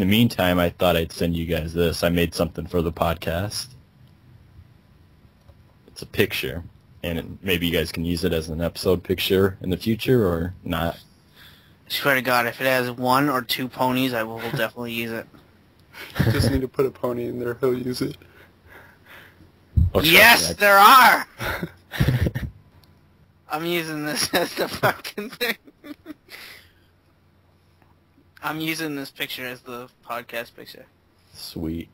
In the meantime, I thought I'd send you guys this. I made something for the podcast. It's a picture, and maybe you guys can use it as an episode picture in the future or not. I swear to God, if it has 1 or 2 ponies, I will definitely use it. Just need to put a pony in there, he'll use it. Oh, yes, there are! I'm using this as the fucking thing. I'm using this picture as the podcast picture. Sweet.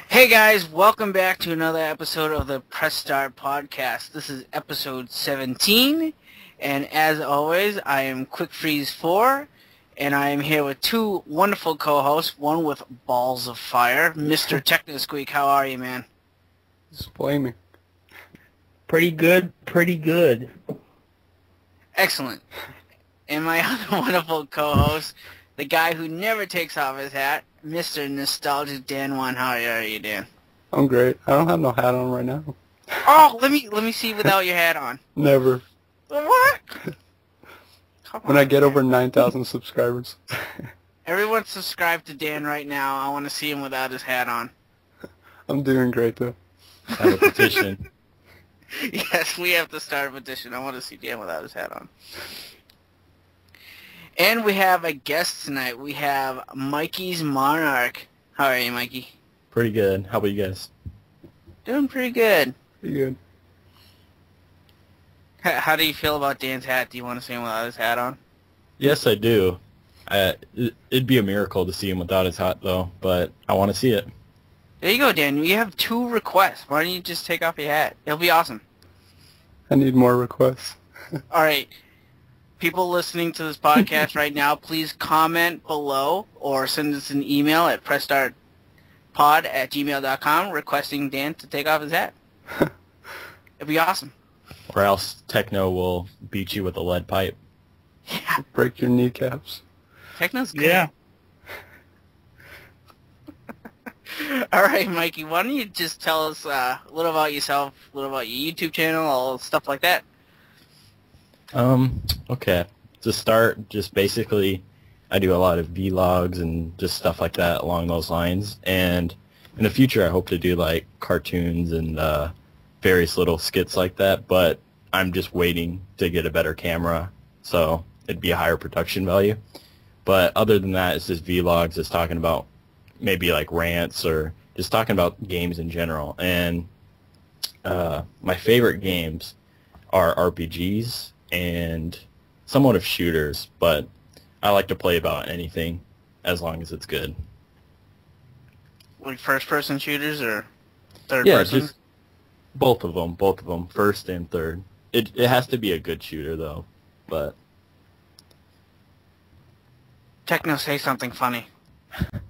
Hey guys, welcome back to another episode of the Press Start Podcast. This is episode 17, and as always, I am Quick Freeze 4, and I am here with 2 wonderful co-hosts, one with balls of fire, MrTechnoSqueek. How are you, man? Just flaming. Pretty good, pretty good. Excellent. And my other wonderful co-host, the guy who never takes off his hat, Mr. Nostalgic Dan One. How are you, Dan? I'm great. I don't have no hat on right now. Oh, let me see without your hat on. Never. What? When I get over 9,000 subscribers. Everyone subscribe to Dan right now. I want to see him without his hat on. I'm doing great, though. Have a petition. Yes, we have to start a petition. I want to see Dan without his hat on. And we have a guest tonight. We have MikeysMonarch. How are you, Mikey? Pretty good. How about you guys? Doing pretty good. Pretty good. How do you feel about Dan's hat? Do you want to see him without his hat on? Yes, I do. It'd be a miracle to see him without his hat, though, but I want to see it. There you go, Dan. You have 2 requests. Why don't you just take off your hat? It'll be awesome. I need more requests. All right. People listening to this podcast right now, please comment below or send us an email at pressstartpod@gmail.com requesting Dan to take off his hat. It'd be awesome. Or else Techno will beat you with a lead pipe. Yeah. Break your kneecaps. Techno's good. Yeah. All right, Mikey, why don't you just tell us a little about yourself, a little about your YouTube channel, all stuff like that. Okay. To start, just basically, I do a lot of vlogs and just stuff like that along those lines. And in the future, I hope to do like cartoons and various little skits like that. But I'm just waiting to get a better camera, so it'd be a higher production value. But other than that, it's just vlogs, just talking about maybe like rants or just talking about games in general. And my favorite games are RPGs and somewhat of shooters, but I like to play about anything as long as it's good. Like first-person shooters or third Yeah, person? just both of them, first and third. It has to be a good shooter, though, but... Techno, say something funny. I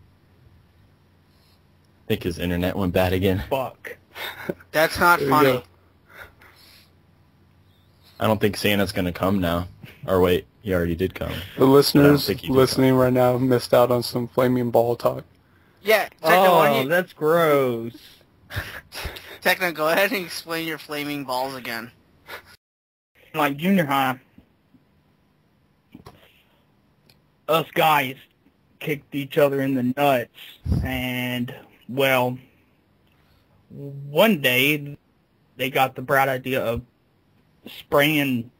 think his internet went bad again. Fuck. That's not There you funny. go. I don't think Santa's going to come now. Or wait, he already did come. The listeners think he did listening right now missed out on some flaming ball talk. Yeah, Techno, why Oh, don't you... that's gross. Techno, go ahead and explain your flaming balls again. Like junior high, us guys kicked each other in the nuts, and, well, one day they got the bright idea of spraying,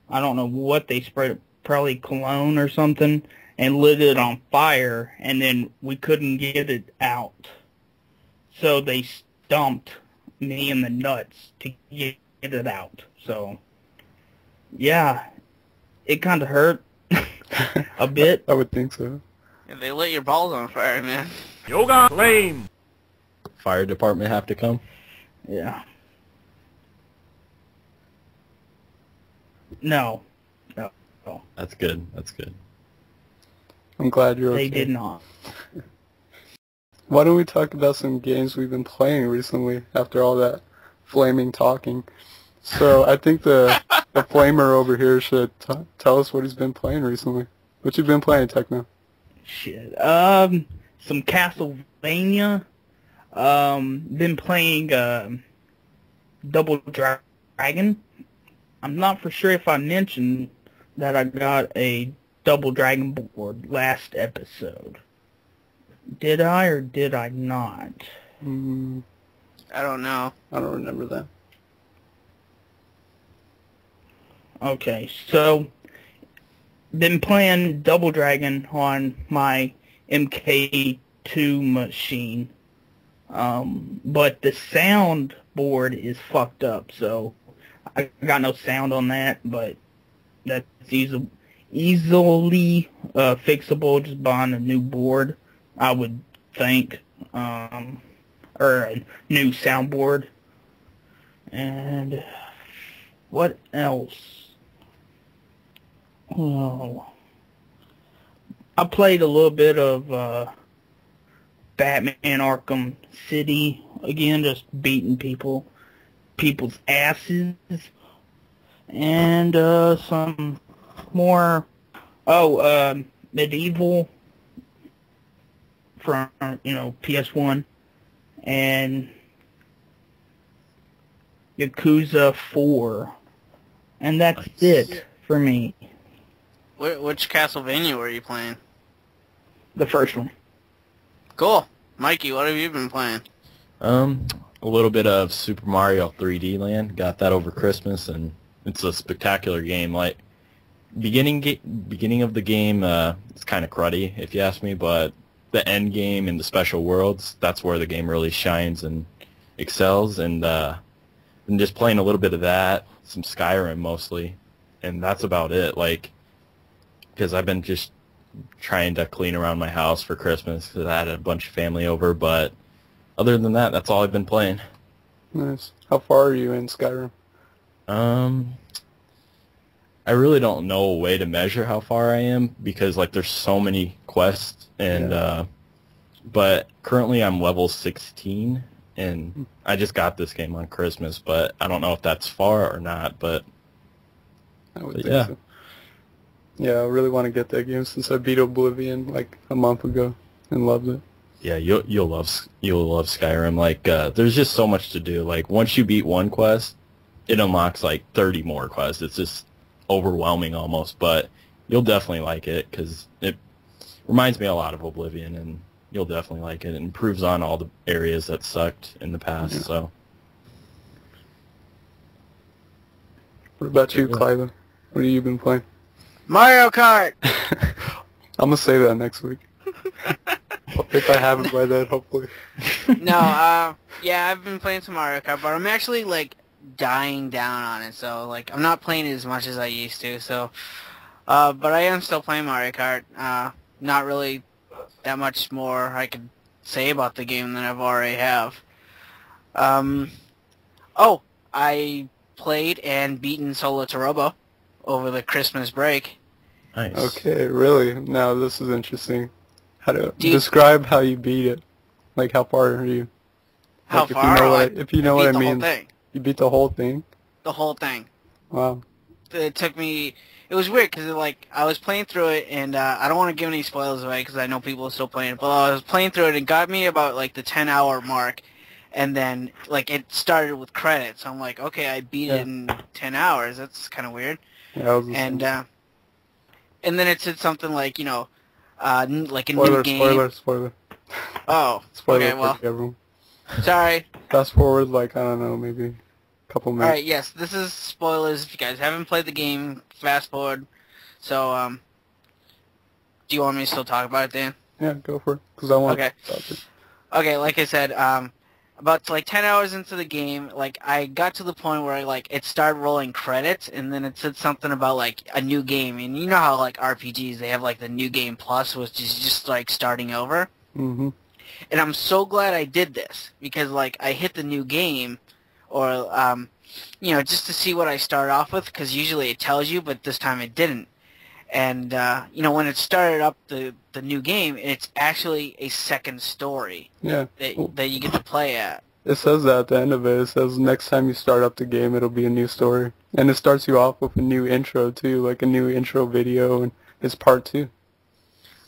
I don't know what they sprayed, probably cologne or something, and lit it on fire, and then we couldn't get it out. So they stomped me in the nuts to get it out. So, yeah, it kind of hurt a bit. I would think so. Yeah, they lit your balls on fire, man. Yoga flame. Fire department have to come? Yeah. No. No. That's good. That's good. I'm glad you're okay. They did not. Why don't we talk about some games we've been playing recently after all that flaming talking? So I think the flamer over here should tell us what he's been playing recently. What you been playing, Techno? Shit. Some Castlevania. Been playing Double Dragon. I'm not for sure if I mentioned that I got a Double Dragon board last episode. Did I or did I not? I don't know. I don't remember that. Okay, so been playing Double Dragon on my MK2 machine, but the soundboard is fucked up, so I got no sound on that, but that's easily fixable just buying a new board, I would think, or a new soundboard. And what else? Oh, I played a little bit of Batman Arkham City again, just beating people's asses, and some more Medieval from PS1, and Yakuza 4, and that's it for me. Which Castlevania were you playing? The first one. Cool. Mikey, what have you been playing? A little bit of Super Mario 3D Land. Got that over Christmas, and it's a spectacular game. Like beginning of the game, it's kind of cruddy if you ask me, but the end game and the special worlds, that's where the game really shines and excels. And just playing a little bit of that, some Skyrim mostly, and that's about it. Like, because I've been just trying to clean around my house for Christmas because I had a bunch of family over, but other than that, that's all I've been playing. Nice. How far are you in Skyrim? I really don't know a way to measure how far I am because like there's so many quests, and but currently I'm level 16, and I just got this game on Christmas, but I don't know if that's far or not. But I would think so. Yeah, I really want to get that game since I beat Oblivion like a month ago and loved it. Yeah, you'll love Skyrim. Like there's just so much to do. Like once you beat one quest, it unlocks like 30 more quests. It's just overwhelming almost, but you'll definitely like it because it reminds me a lot of Oblivion, and you'll definitely like it. It improves on all the areas that sucked in the past. So. What about you, Clive? What have you been playing? Mario Kart! I'm going to say that next week. If I haven't by then, hopefully. No, yeah, I've been playing some Mario Kart, but I'm actually, like, dying down on it, so, like, I'm not playing it as much as I used to, so, but I am still playing Mario Kart. Not really that much more I could say about the game than I've already have. Oh, I played and beaten Solatarobo over the Christmas break. Nice. Okay, really? Now this is interesting. How to describe how you beat it? Like how far are you? How like, far? If you know what I mean. The whole thing. You beat the whole thing? The whole thing. Wow. It took me. It was weird because like I was playing through it, and I don't want to give any spoilers away because I know people are still playing it. But I was playing through it and got me about like the 10-hour mark, and then like it started with credits. So I'm like, okay, I beat it in 10 hours. That's kind of weird. Yeah, and then it said something like, you know, like a spoiler, new game. Spoiler. Oh, spoiler. okay, well, everyone. Sorry. Fast forward, like, I don't know, maybe a couple minutes. Alright, yes, this is spoilers. If you guys haven't played the game, fast forward. So, do you want me to still talk about it, Dan? Yeah, go for it, because I want to talk about it. Okay, like I said, about like 10 hours into the game, like I got to the point where like it started rolling credits, and then it said something about like a new game, and you know how like RPGs they have like the new game plus, which is just like starting over. Mm-hmm. And I'm so glad I did this because like I hit the new game, or you know, just to see what I start off with, because usually it tells you, but this time it didn't. And you know, when it started up the new game, it's actually a second story Yeah. that you get to play at. It says that at the end of it. It says next time you start up the game, it'll be a new story. And it starts you off with a new intro, too, like a new intro video, and it's part 2.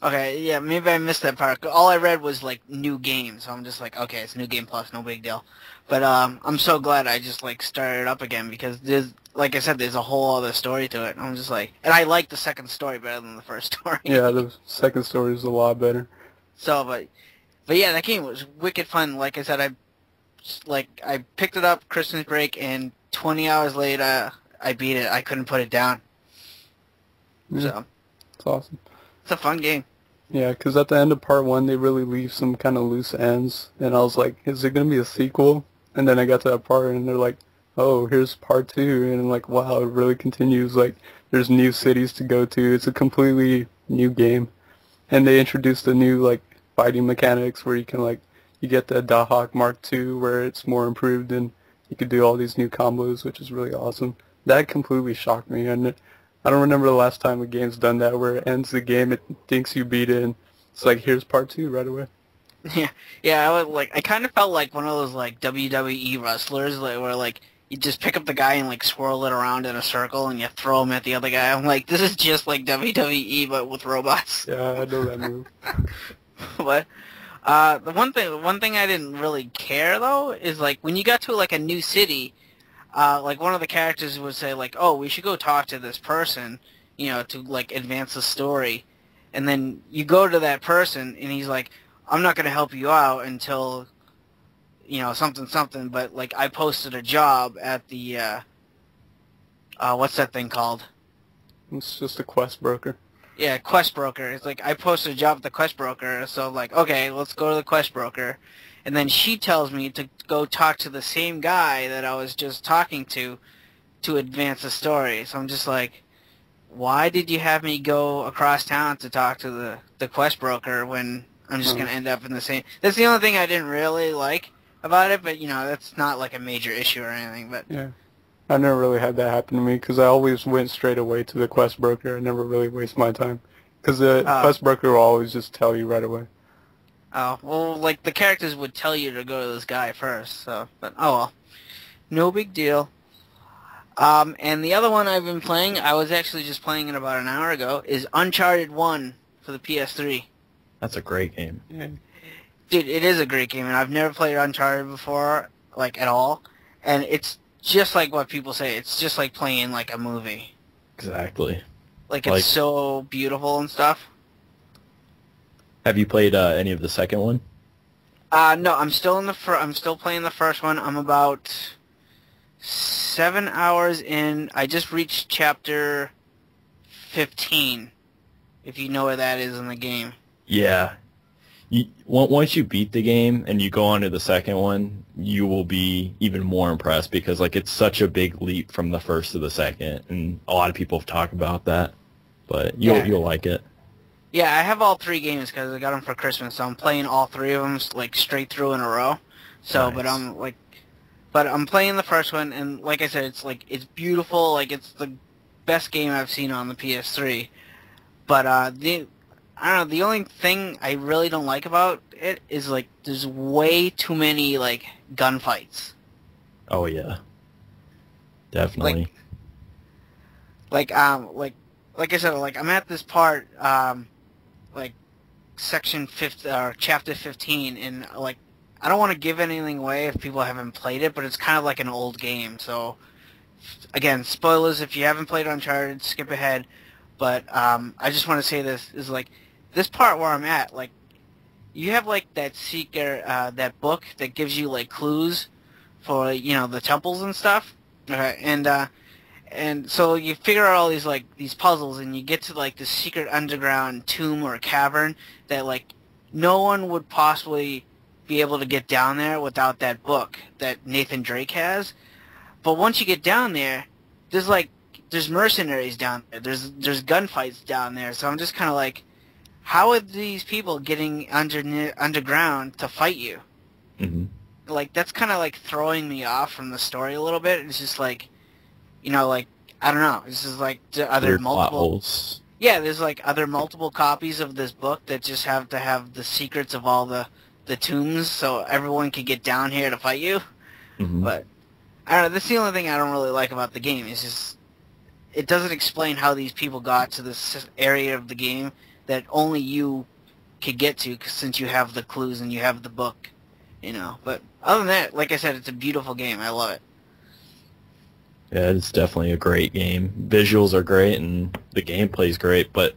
Okay, yeah, maybe I missed that part. All I read was, like, new game, so I'm just like, okay, it's new game plus, no big deal. But I'm so glad I just, like, started up again, because there's, like I said, there's a whole other story to it. I'm just like, and I like the second story better than the first story. Yeah, the second story is a lot better. So, but yeah, that game was wicked fun. Like I said, I picked it up Christmas break, and 20 hours later, I beat it. I couldn't put it down. Yeah, So, it's awesome. it's a fun game. Yeah, because at the end of part 1, they really leave some kind of loose ends, and I was like, is there going to be a sequel? And then I got to that part, and they're like, oh, here's part 2, and I'm like, wow, it really continues. Like, there's new cities to go to. It's a completely new game. And they introduced the new, like, fighting mechanics where you can, like, you get the Dahak Mark II where it's more improved, and you could do all these new combos, which is really awesome. That completely shocked me, and I don't remember the last time a game's done that where it ends the game, it thinks you beat it, and it's like, here's part 2 right away. Yeah. I kind of felt like one of those like WWE wrestlers, like, where like you just pick up the guy and like swirl it around in a circle and you throw him at the other guy. I'm like, this is just like WWE but with robots. Yeah, I know that move. But the one thing I didn't really care though is like when you got to like a new city, like one of the characters would say like, oh, we should go talk to this person, you know, to like advance the story, and then you go to that person and he's like, I'm not gonna help you out until, you know, something, but like I posted a job at the what's that thing called? It's just a quest broker. Yeah, quest broker. It's like I posted a job at the quest broker, so I'm like, okay, let's go to the quest broker. And then she tells me to go talk to the same guy that I was just talking to advance the story. So I'm just like, why did you have me go across town to talk to the quest broker when I'm just going to end up in the same... That's the only thing I didn't really like about it, but, you know, that's not like a major issue or anything. But yeah. I never really had that happen to me because I always went straight away to the quest broker. I never really waste my time because the quest broker will always just tell you right away. Oh, well, like, the characters would tell you to go to this guy first, so... But, oh well. No big deal. And the other one I've been playing, I was actually just playing it about an hour ago, is Uncharted 1 for the PS3. That's a great game. Yeah. Dude, it is a great game, and I've never played Uncharted before, like, at all. And it's just like what people say. It's just like playing, like, a movie. Exactly. Like, it's so beautiful and stuff. Have you played any of the second one? No, I'm still I'm still playing the first one. I'm about 7 hours in. I just reached chapter 15, if you know where that is in the game. Yeah. Once you beat the game and you go on to the second one, you will be even more impressed because like it's such a big leap from the first to the second, and a lot of people have talked about that. But you'll like it. Yeah, I have all 3 games because I got them for Christmas, so I'm playing all 3 of them like straight through in a row. So, Nice. but I'm playing the first one, and like I said, it's beautiful. Like it's the best game I've seen on the PS3. But I don't know. The only thing I really don't like about it is like there's way too many like gunfights. Oh yeah, definitely. Like I said, like I'm at this part, like section 50 or chapter 15, and like I don't want to give anything away if people haven't played it, but it's kind of like an old game. So again, spoilers if you haven't played Uncharted, skip ahead. But I just want to say this is like this part where I'm at, like you have like that seeker, that book that gives you like clues for, you know, the temples and stuff. Okay, and so you figure out all these puzzles, and you get to like this secret underground tomb or cavern that like no one would possibly be able to get down there without that book that Nathan Drake has. But once you get down there, there's mercenaries down there. There's gunfights down there. So I'm just kind of like, how are these people getting underground to fight you? Mm-hmm. Like that's kind of like throwing me off from the story a little bit. It's just like, you know, like I don't know. It's just like are there Weird plot multiple? holes. Yeah, there's like other multiple copies of this book that just have to have the secrets of all the tombs, so everyone can get down here to fight you. Hmm. But I don't know. That's the only thing I don't really like about the game. Is just it doesn't explain how these people got to this area of the game that only you could get to, since you have the clues and you have the book, you know. But other than that, like I said, it's a beautiful game. I love it. Yeah, it's definitely a great game. Visuals are great and the gameplay's great, but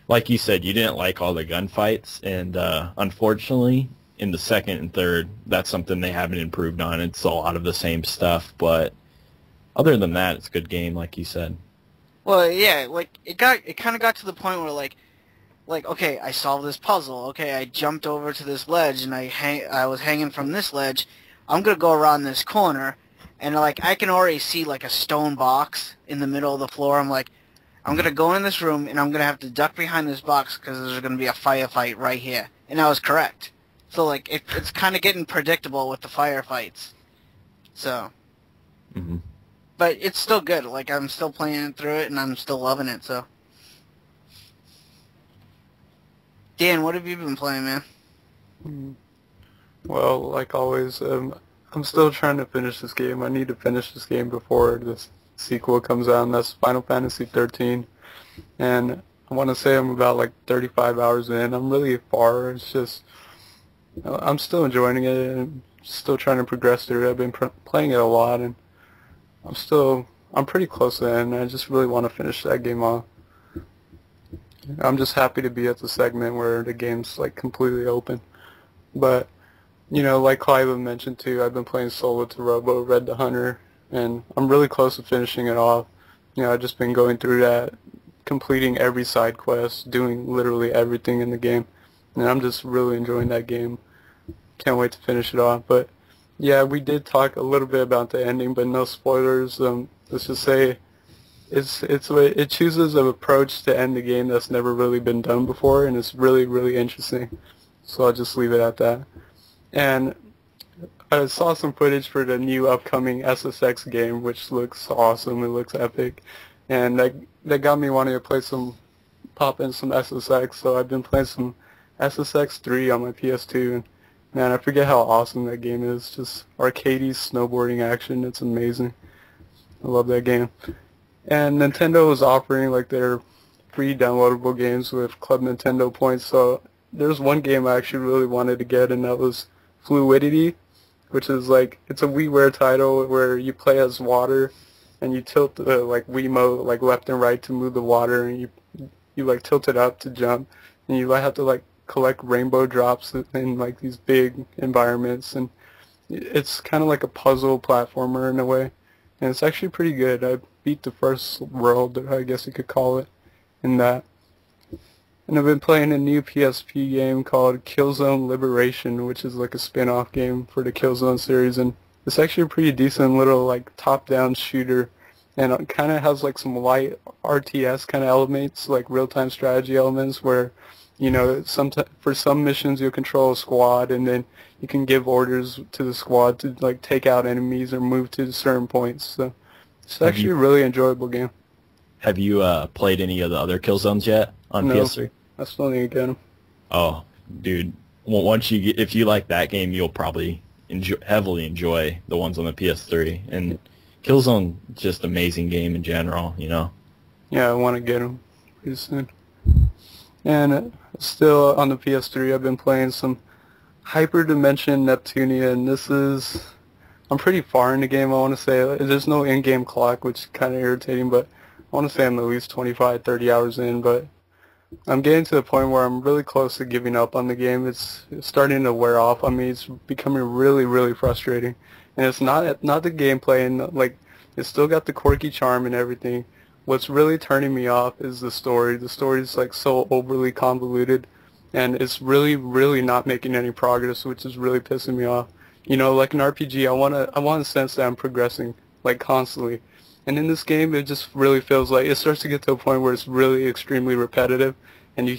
like you said, you didn't like all the gunfights, and unfortunately, in the second and third, that's something they haven't improved on. It's a lot of the same stuff, but other than that, it's a good game, like you said. Well, yeah, like it kind of got to the point where like okay, I solved this puzzle. Okay, I jumped over to this ledge and I was hanging from this ledge. I'm gonna go around this corner, and like I can already see like a stone box in the middle of the floor. I'm like, I'm gonna go in this room and I'm gonna have to duck behind this box because there's gonna be a firefight right here. And I was correct. So like it's kind of getting predictable with the firefights. So, Hmm. but it's still good. Like I'm still playing through it and I'm still loving it. So, Dan, what have you been playing, man? Mm. Well, like always, I'm still trying to finish this game. I need to finish this game before this sequel comes out, and that's Final Fantasy 13. And I want to say I'm about like 35 hours in. I'm really far. It's just I'm still enjoying it and still trying to progress through it. I've been playing it a lot, and I'm pretty close to the end. I just really want to finish that game off. I'm just happy to be at the segment where the game's like completely open. But like Clive mentioned too, I've been playing Solatarobo, Red the Hunter, and I'm really close to finishing it off. I've just been going through that, completing every side quest, doing literally everything in the game, and I'm just really enjoying that game. Can't wait to finish it off. But yeah, we did talk a little bit about the ending, but no spoilers. Let's just say it chooses an approach to end the game that's never really been done before, and it's really, really interesting. So I'll just leave it at that. And I saw some footage for the new upcoming SSX game, which looks awesome. It looks epic, and that got me wanting to pop in some SSX. So I've been playing some SSX 3 on my PS2, and man, I forget how awesome that game is. Just arcadey snowboarding action. It's amazing. I love that game. And Nintendo was offering like their free downloadable games with Club Nintendo points. So there's one game I actually really wanted to get, and that was Fluidity, which is like, it's a WiiWare title where you play as water, and you tilt the like Wiimote like left and right to move the water, and you like tilt it up to jump, and you have to like collect rainbow drops in like these big environments, and it's kind of like a puzzle platformer in a way, and it's actually pretty good. I beat the first world, I guess you could call it, in that. And I've been playing a new PSP game called Killzone Liberation, which is like a spin-off game for the Killzone series, and it's actually a pretty decent little like top-down shooter, and it kind of has like some light RTS kind of elements, like real-time strategy elements, where for some missions you'll control a squad, and then you can give orders to the squad to like take out enemies or move to certain points. So it's actually a really enjoyable game. Have you played any of the other Killzones yet on PS3? I still need to get them. Oh, dude! Once if you like that game, you'll probably heavily enjoy the ones on the PS3. And Killzone, just amazing game in general. Yeah, I want to get them pretty soon. And still on the PS3, I've been playing some Hyperdimension Neptunia, and I'm pretty far in the game, I want to say. There's no in-game clock, which is kind of irritating, but I want to say I'm at least 25, 30 hours in, but I'm getting to the point where I'm really close to giving up on the game. It's starting to wear off on me. It's becoming really, really frustrating. And it's not the gameplay, and like it's still got the quirky charm and everything. What's really turning me off is the story. The story is like so overly convoluted, and it's really, really not making any progress, which is really pissing me off. Like an RPG, I want to sense that I'm progressing like constantly. And in this game, it just really feels like it starts to get to a point where it's really extremely repetitive, and you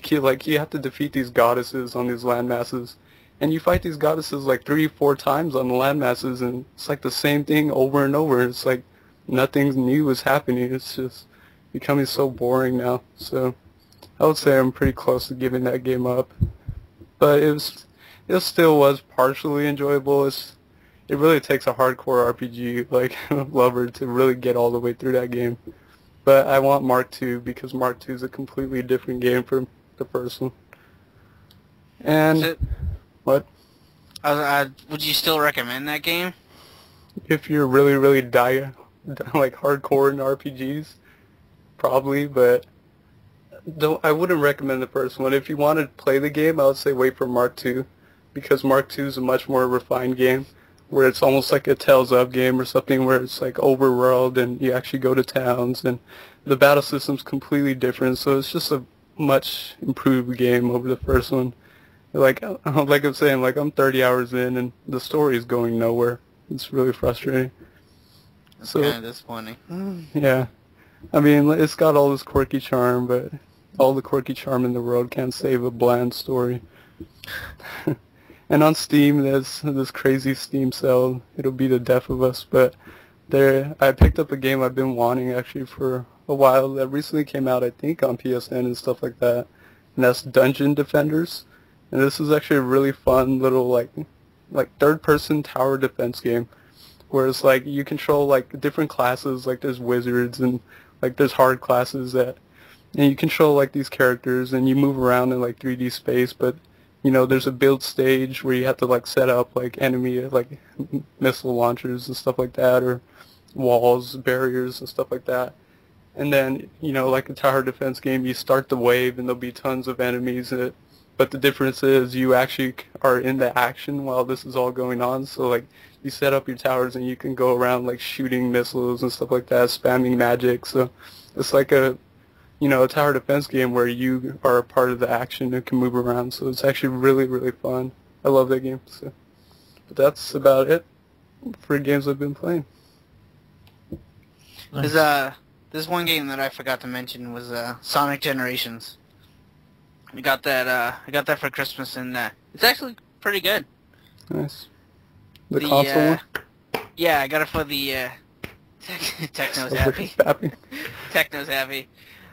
have to defeat these goddesses on these landmasses, and you fight these goddesses like 3-4 times on the landmasses, and it's like the same thing over and over. It's like nothing new is happening. It's just becoming so boring now. So I would say I'm pretty close to giving that game up. But it still was partially enjoyable. It really takes a hardcore RPG like lover to really get all the way through that game. But I want Mark II because Mark II is a completely different game from the first one. And what? Would you still recommend that game? If you're really, really like hardcore in RPGs, probably, but I wouldn't recommend the first one. If you want to play the game, I would say wait for Mark II, because Mark II is a much more refined game, where it's almost like a Tales of game or something, where it's like overworld and you actually go to towns, and the battle system's completely different, so it's just a much improved game over the first one. Like I'm saying, like I'm 30 hours in and the story is going nowhere. It's really frustrating. That's So, kind of disappointing. yeah. I mean, it's got all this quirky charm, but all the quirky charm in the world can't save a bland story. And on Steam, there's this crazy Steam sale. It'll be the death of us, but I picked up a game I've been wanting actually for a while that recently came out, I think, on PSN and stuff like that. And that's Dungeon Defenders. And this is actually a really fun little like third-person tower defense game, where it's like you control like different classes, like there's wizards and like there's hard classes and you control like these characters and you move around in like 3D space, but you know there's a build stage where you have to like set up like enemy like missile launchers and stuff like that, or walls, barriers and stuff like that. And then, you know, like a tower defense game, you start the wave and there'll be tons of enemies in it. But the difference is you actually are in the action while this is all going on. So, like, you set up your towers and you can go around, like, shooting missiles and stuff like that, spamming magic. So it's like a tower defense game where you are a part of the action and can move around. So it's actually really, really fun. I love that game. So, but that's about it for games I've been playing. Nice. There's one game that I forgot to mention was Sonic Generations. I got that for Christmas, and it's actually pretty good. Nice. The console one? Yeah, I got it for the Techno's happy. Techno's happy.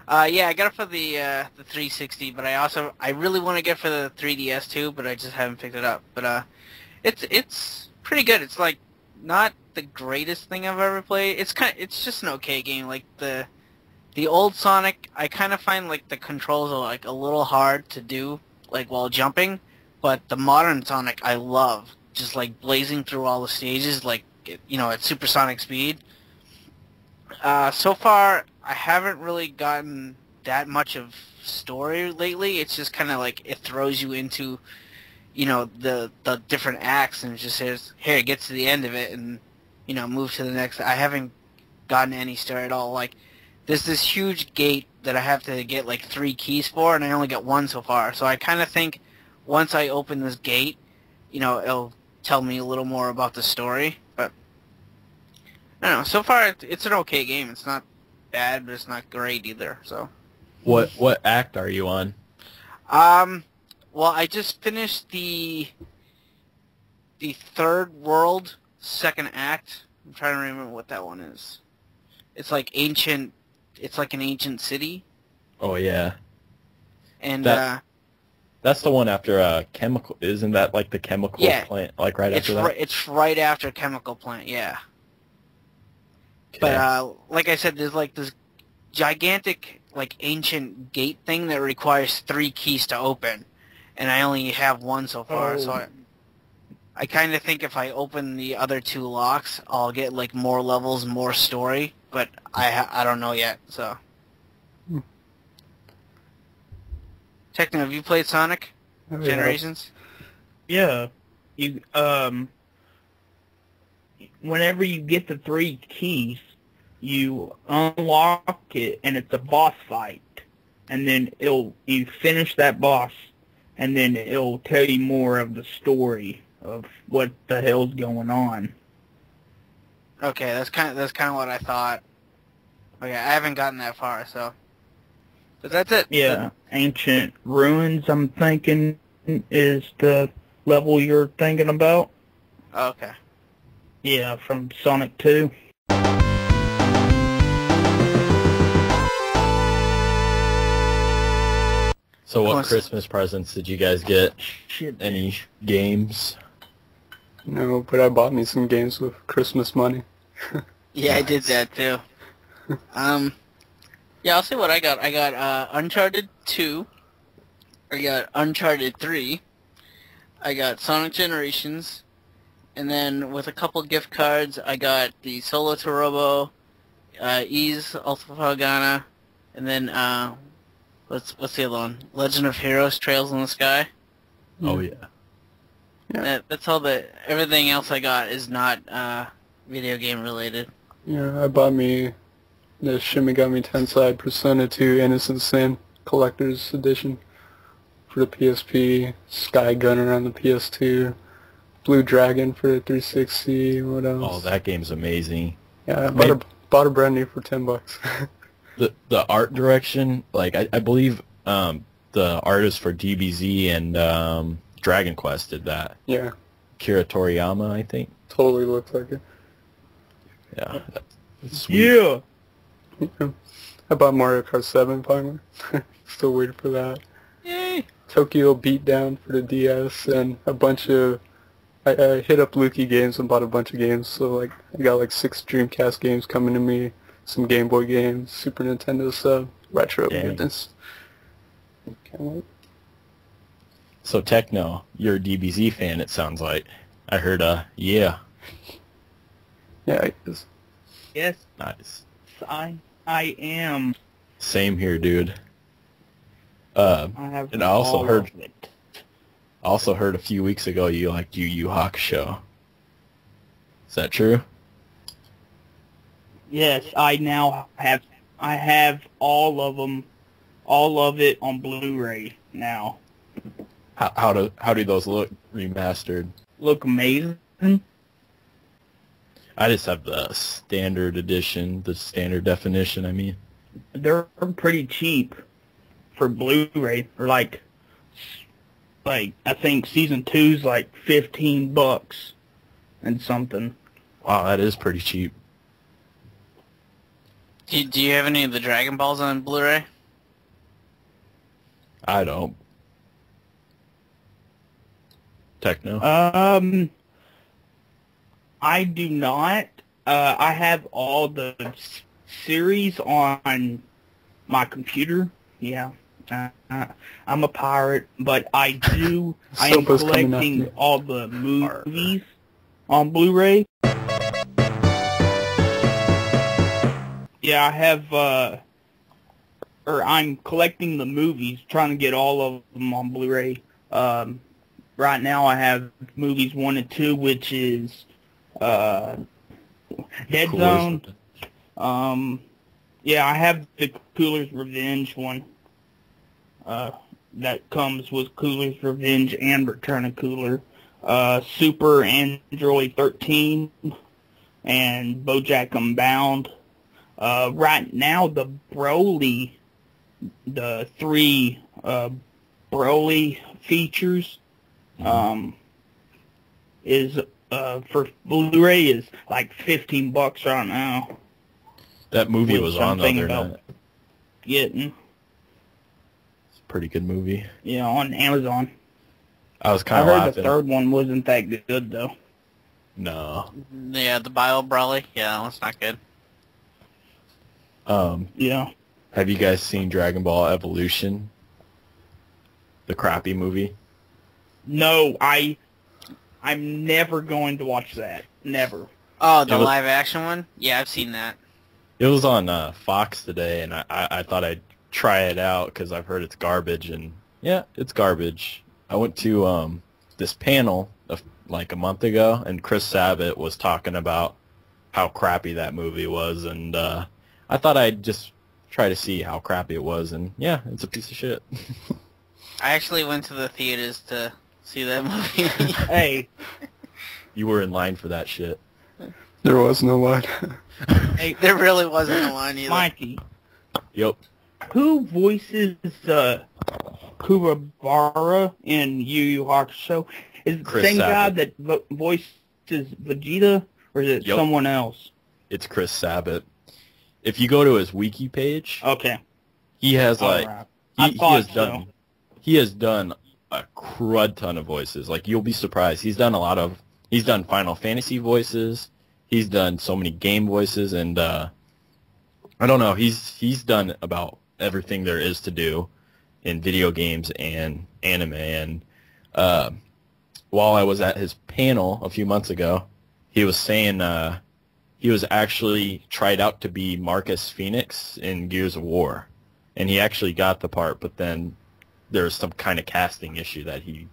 Yeah, I got it for the 360, but I really want to get for the 3DS too, but I just haven't picked it up. But it's pretty good. It's like not the greatest thing I've ever played. It's just an okay game. Like the old Sonic, I kind of find like the controls are like a little hard to do, like while jumping. But the modern Sonic, I love, just like blazing through all the stages, like at supersonic speed. So far, I haven't really gotten that much of story lately. It's just kind of like it throws you into, the different acts, and it just says, here, get to the end of it, and move to the next. I haven't gotten any story at all. Like, there's this huge gate that I have to get like 3 keys for, and I only got 1 so far. So I kind of think once I open this gate, it'll tell me a little more about the story. But I don't know. So far, it's an okay game. It's not bad, but it's not great either. So. What act are you on? Well, I just finished the third world second act. I'm trying to remember what that one is. It's like ancient. It's like an ancient city. Oh yeah. And that's the one after a chemical. Isn't that like the chemical plant? Like right after that. It's right after chemical plant. Yeah. Okay. But like I said, there's like this gigantic like ancient gate thing that requires 3 keys to open, and I only have 1 so far. So I kind of think if I open the other 2 locks, I'll get like more levels, more story. But I don't know yet. So. Techno, have you played Sonic Generations? Yeah. You whenever you get the 3 keys, you unlock it, and it's a boss fight. And then you finish that boss, and then it'll tell you more of the story of what the hell's going on. Okay, that's kind of what I thought. Okay, I haven't gotten that far, so. But that's it. Yeah, Ancient Ruins, I'm thinking, is the level you're thinking about. Okay. Yeah, from Sonic 2. So what Christmas presents did you guys get? Shit. Any games? No, but I bought me some games with Christmas money. Yeah, Nice. I did that too. Yeah, I'll see what I got. I got Uncharted 2. I got Uncharted 3. I got Sonic Generations. And then with a couple gift cards, I got the Solatarobo, Ease, Ultra Falgana, and then what's the other one? Legend of Heroes: Trails in the Sky. Oh yeah. That's all everything else I got is not video game related. Yeah, I bought me the Shin Megami Tensei Persona 2 Innocent Sin Collector's Edition for the PSP, Sky Gunner on the PS2, Blue Dragon for the 360, what else? Oh, that game's amazing. Yeah, I bought a brand new for $10. The art direction, like I believe the artist for DBZ and Dragon Quest did that. Yeah, Kira Toriyama, I think. totally looks like it. Yeah. That's sweet. Yeah. Yeah. I bought Mario Kart 7 finally. Still waiting for that. Yay! Tokyo Beatdown for the DS and a bunch of... I hit up Lukey Games and bought a bunch of games, so like I got like 6 Dreamcast games coming to me, some Game Boy games, Super Nintendo stuff, retro goodness. Can't wait. So Techno, you're a DBZ fan, it sounds like. I heard yeah. Yeah, I guess. Yes, Nice. I am. Same here, dude. I have And I also all heard of it. a few weeks ago you liked Yu Yu Hakusho. Is that true? Yes, I now have. I have all of them, all of it on Blu-ray now. How do those look remastered? Look amazing. I just have the standard edition, the standard definition, I mean. They're pretty cheap for Blu-ray. Or like I think season 2's like $15 and something. Wow, that is pretty cheap. Do you have any of the Dragon Balls on Blu-ray? I don't. Techno? I do not. I have all the series on my computer. Yeah. I'm a pirate, but I do. I am Sopa's coming collecting after you. all the movies on Blu-ray. Yeah, I have. I'm collecting the movies, trying to get all of them on Blu-ray. Right now, I have movies 1 and 2, which is Dead Cool. Zone. Yeah, I have the Cooler's Revenge one. That comes with Cooler's Revenge and Return of Cooler. Super Android 13 and BoJack Unbound. Right now, the Broly, the 3 Broly features, is for Blu-ray is like $15 right now. That movie Which was I'm on the thinking other about night. Getting, It's a pretty good movie. yeah, on Amazon. I was I kind of heard laughing. the third one wasn't that good though. No. Yeah, the Bio Brawly. Yeah, that's not good. Yeah. Have you guys seen Dragon Ball Evolution? The crappy movie? No, I'm never going to watch that. Never. Oh, the It was- live action one? Yeah, I've seen that. It was on Fox today, and I thought I'd try it out because I've heard it's garbage, and yeah, it's garbage. I went to this panel like a month ago, and Chris Sabat was talking about how crappy that movie was, and I thought I'd just try to see how crappy it was, and yeah, it's a piece of shit. I actually went to the theaters to see that movie. Hey, You were in line for that shit. There was no line. hey, There really wasn't a line either. Mikey, Yep. who voices Kuwabara in Yu Yu Hakusho? Is it the Chris same guy Sabat. that voices Vegeta, or is it Yep. someone else? It's Chris Sabat. If you go to his wiki page, Okay. he has All like right. I he thought has so. done he has done a crud ton of voices. Like, you'll be surprised. He's done Final Fantasy voices. He's done so many game voices, and I don't know. He's done about everything there is to do in video games and anime. And while I was at his panel a few months ago, he was saying he was actually tried out to be Marcus Phoenix in Gears of War, and he actually got the part, but then there was some kind of casting issue that he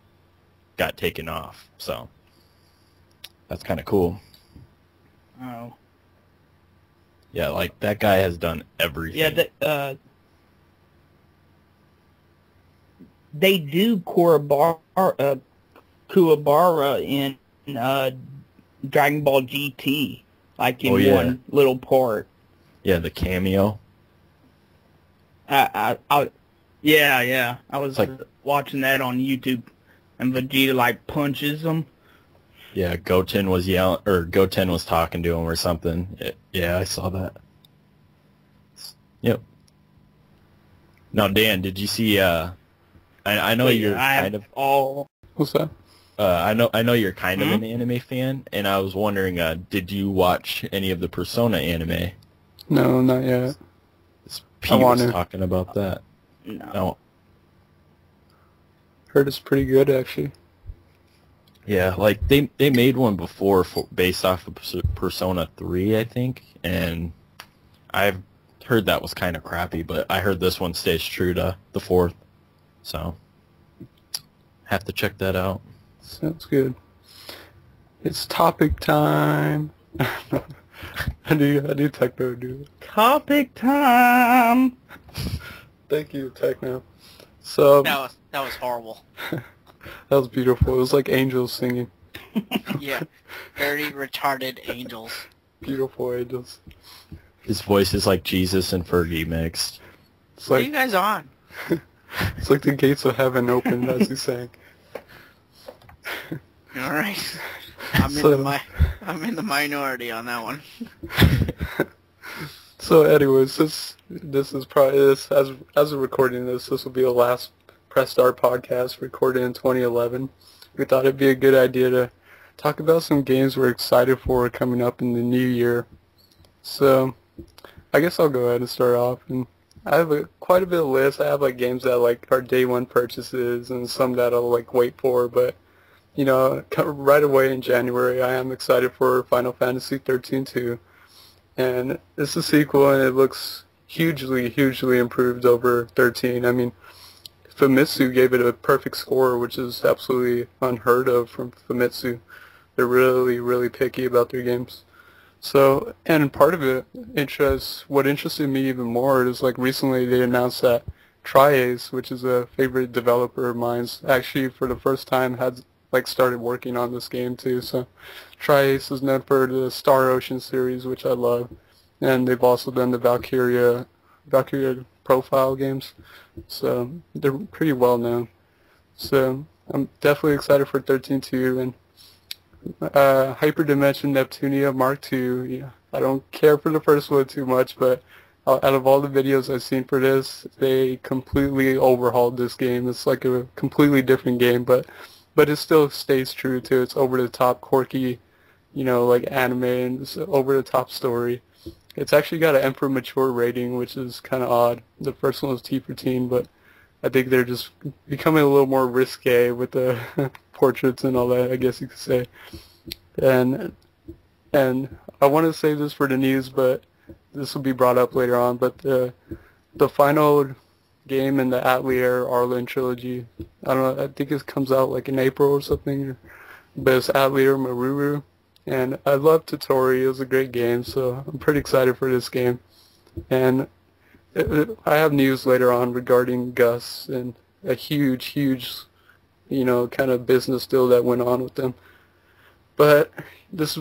got taken off. So that's kind of cool. Oh. Yeah, like, that guy has done everything. Yeah, they do Kuwabara in Dragon Ball GT, like in one little part. Yeah, the cameo. Yeah. I was like watching that on YouTube, and Vegeta like punches him. Yeah, Goten was talking to him or something. Yeah, I saw that. Yep. Now, Dan, did you see? I know you're kind of. What's that? I know you're kind of an anime fan, and I was wondering, did you watch any of the Persona anime? No, not yet. Pete was talking about that. No. Heard it's pretty good, actually. Yeah, like, they made one before based off of Persona 3, I think, and I've heard that was kind of crappy, but I heard this one stays true to the 4th, so have to check that out. Sounds good. It's topic time. I do Techno do it. Topic time. Thank you, Techno. So That was horrible. that was beautiful. It was like angels singing. Yeah, very retarded angels. Beautiful angels. His voice is like Jesus and Fergie mixed. It's What are like you guys on? it's like the gates of heaven opened as he sang. All right, I'm in the minority on that one. So, anyways, this is probably as of recording this will be the last Press Start podcast recorded in 2011. We thought it'd be a good idea to talk about some games we're excited for coming up in the new year. So, I guess I'll go ahead and start off. And I have quite a bit of list. I have like games that like are day one purchases, and some that I'll like wait for. But you know, right away in January, I am excited for Final Fantasy 13 2. And it's a sequel, and it looks hugely improved over 13. I mean, Famitsu gave it a perfect score, which is absolutely unheard of from Famitsu. They're really picky about their games. So, and part of it, what interested me even more is like recently they announced that Tri-Ace, which is a favorite developer of mine, actually for the first time had like started working on this game too. So Tri-Ace is known for the Star Ocean series, which I love, and they've also done the Valkyria profile games, so they're pretty well known. So I'm definitely excited for 13-2, and Hyperdimension Neptunia Mark II. Yeah, I don't care for the first one too much, but out of all the videos I've seen for this, they completely overhauled this game. It's like a completely different game, but it still stays true to its over-the-top, quirky, you know, like anime and it's over-the-top story. It's actually got an M for Mature rating, which is kind of odd. The first one was T for Teen, but I think they're just becoming a little more risque with the portraits and all that, I guess you could say. And I want to say this for the news, but this will be brought up later on, but the final game in the Atelier Arlen trilogy, I don't know, I think it comes out like in April or something, but it's Atelier Maruru, and I love Totori. It was a great game, so I'm pretty excited for this game. And I have news later on regarding Gus and a huge, you know, kind of business deal that went on with them. But this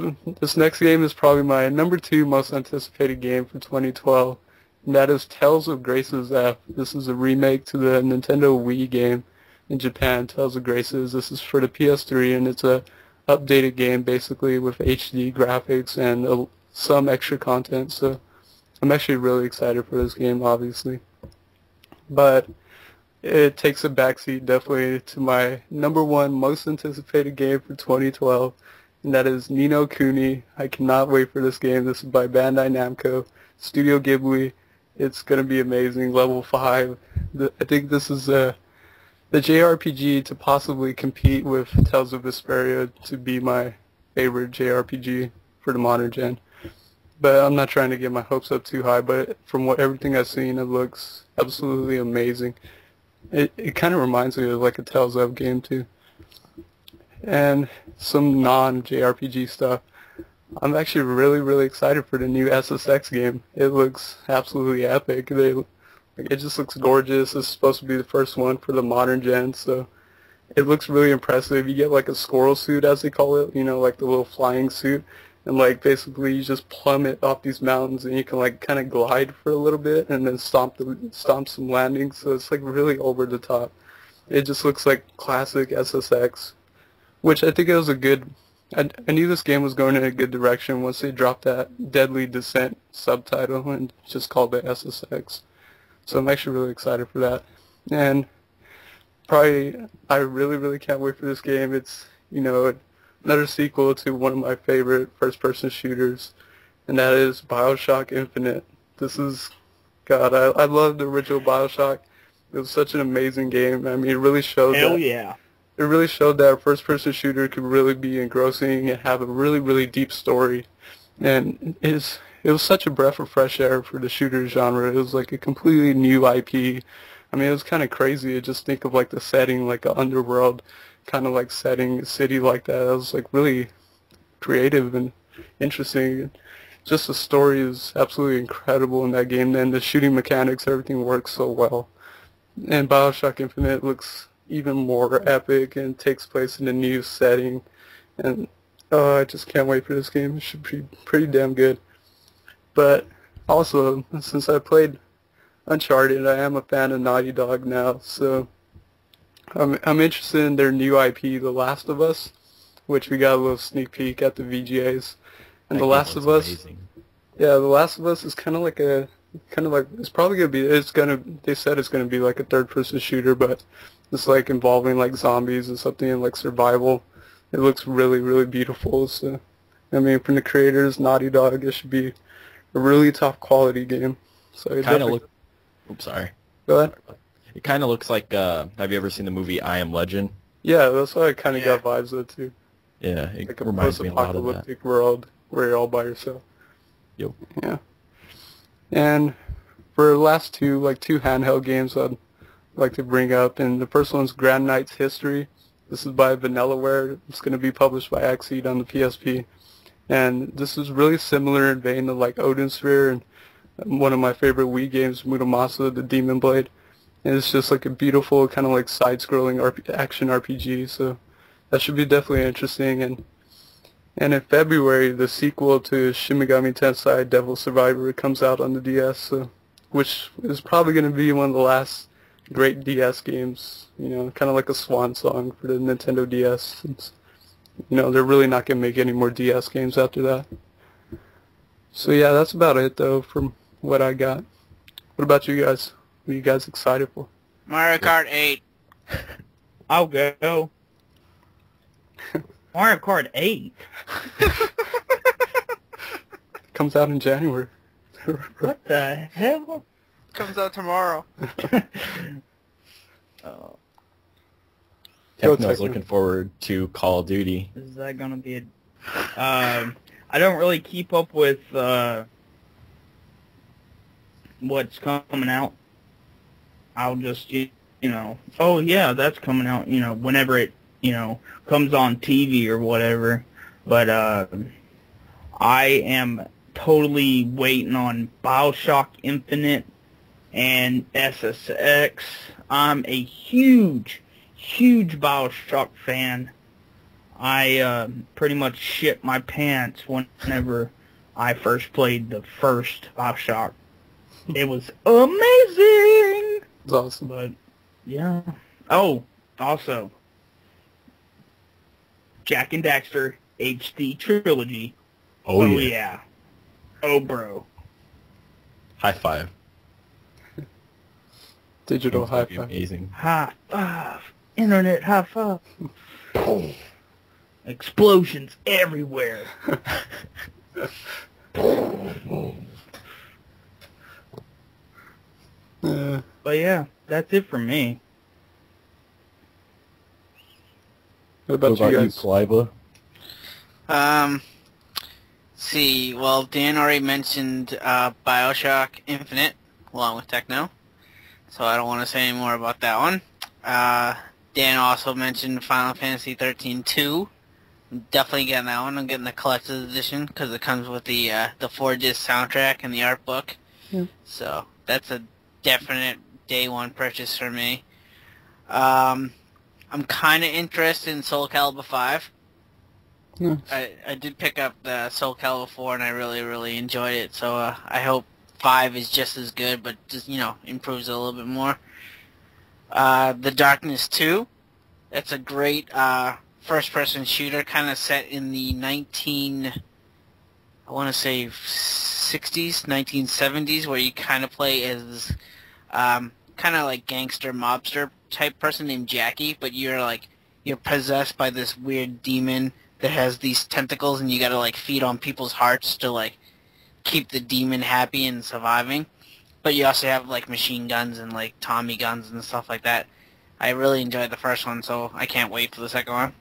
next game is probably my number 2 most anticipated game for 2012, and that is Tales of Graces F. This is a remake to the Nintendo Wii game in Japan, Tales of Graces. This is for the PS3, and it's a updated game basically with HD graphics and some extra content, so I'm actually really excited for this game, obviously. But it takes a backseat definitely to my number one most anticipated game for 2012, and that is Ni no Kuni. I cannot wait for this game. This is by Bandai Namco, Studio Ghibli. It's going to be amazing. Level 5. I think this is the JRPG to possibly compete with Tales of Vesperia to be my favorite JRPG for the modern gen. But I'm not trying to get my hopes up too high, but from everything I've seen, it looks absolutely amazing. It kind of reminds me of like a Tales of game too. And some non-JRPG stuff. I'm actually really, really excited for the new SSX game. It looks absolutely epic. It just looks gorgeous. It's supposed to be the first one for the modern gen, so it looks really impressive. You get like a squirrel suit, as they call it, like the little flying suit. And like basically you just plummet off these mountains and you can like kind of glide for a little bit and then stomp some landings. So it's like really over the top. It just looks like classic SSX, which I think it was a good. I knew this game was going in a good direction once they dropped that Deadly Descent subtitle and just called it SSX. So I'm actually really excited for that. And probably I really, really can't wait for this game. It's another sequel to one of my favorite first-person shooters, and that is BioShock Infinite. This is, God, I love the original BioShock. It was such an amazing game. I mean, it really showed Hell yeah. It really showed that a first-person shooter could really be engrossing and have a really, really deep story. And it was such a breath of fresh air for the shooter genre. It was like a completely new IP. I mean, it was kind of crazy to just think of like the setting, like an underworld kind of like setting, a city like that. It was like really creative and interesting. Just the story is absolutely incredible in that game. And the shooting mechanics, everything works so well. And BioShock Infinite looks even more epic and takes place in a new setting. And I just can't wait for this game. It should be pretty damn good. But also, since I played Uncharted, I am a fan of Naughty Dog now, so I'm interested in their new IP, The Last of Us, which we got a little sneak peek at the VGAs. And That The game Last of looks Us, amazing. yeah, The Last of Us is kind of like it's probably gonna be, they said it's gonna be like a third-person shooter, but it's like involving like zombies and something in like survival. It looks really, really beautiful. So, I mean, from the creators, Naughty Dog, it should be a really top quality game. So it Kind of definitely. Oops, sorry. Go ahead. It kind of looks like. Have you ever seen the movie I Am Legend? Yeah, that's why I kind of Yeah. got vibes of too. Yeah, it Like a reminds me a lot of that. post-apocalyptic world where you're all by yourself. Yep. Yeah. And for the last two handheld games I'd like to bring up, and the first one's Grand Knight's History. This is by Vanillaware. It's going to be published by Xseed on the PSP. And this is really similar in vein to like Odin Sphere and one of my favorite Wii games, Muramasa, the Demon Blade. And it's just like a beautiful kind of like side-scrolling action RPG, so that should be definitely interesting. And in February, the sequel to Shin Megami Tensei Devil Survivor comes out on the DS, so, which is probably going to be one of the last great DS games, kind of like a swan song for the Nintendo DS, since, they're really not going to make any more DS games after that. So yeah, that's about it, though, from what I got. What about you guys? What are you guys excited for? Mario Kart 8. I'll go. Mario Kart 8? Comes out in January. What the hell? Comes out tomorrow. Oh, Go Techno's Techno. looking forward to Call of Duty. is that gonna be a... I don't really keep up with what's coming out. I'll just, oh yeah, that's coming out, whenever it, comes on TV or whatever. But I am totally waiting on BioShock Infinite and SSX. I'm a huge BioShock fan. I pretty much shit my pants whenever I first played the first BioShock. It was amazing! It's awesome. But, yeah. Oh, also, Jack and Daxter HD Trilogy. Oh, yeah. Oh, bro. High five. Digital Game's gonna be high five. amazing. High five. Internet high five. Explosions everywhere. But yeah, that's it for me. What about you guys? Saliva? See, well, Dan already mentioned Bioshock Infinite along with Techno, so I don't want to say any more about that one. Dan also mentioned Final Fantasy 13-2. I'm definitely getting that one. I'm getting the collector's edition because it comes with the 4-disc soundtrack and the art book. Yeah. So that's a definite day one purchase for me. I'm kind of interested in Soul Calibur 5. Nice. I did pick up the Soul Calibur 4 and I really, really enjoyed it. So I hope 5 is just as good, but just, improves it a little bit more. The Darkness 2. That's a great first-person shooter kind of set in the 1970s, where you kind of play as kind of like gangster mobster type person named Jackie, but you're possessed by this weird demon that has these tentacles, and you gotta like feed on people's hearts to like keep the demon happy and surviving. But you also have like machine guns and like Tommy guns and stuff like that. I really enjoyed the first one, so I can't wait for the second one.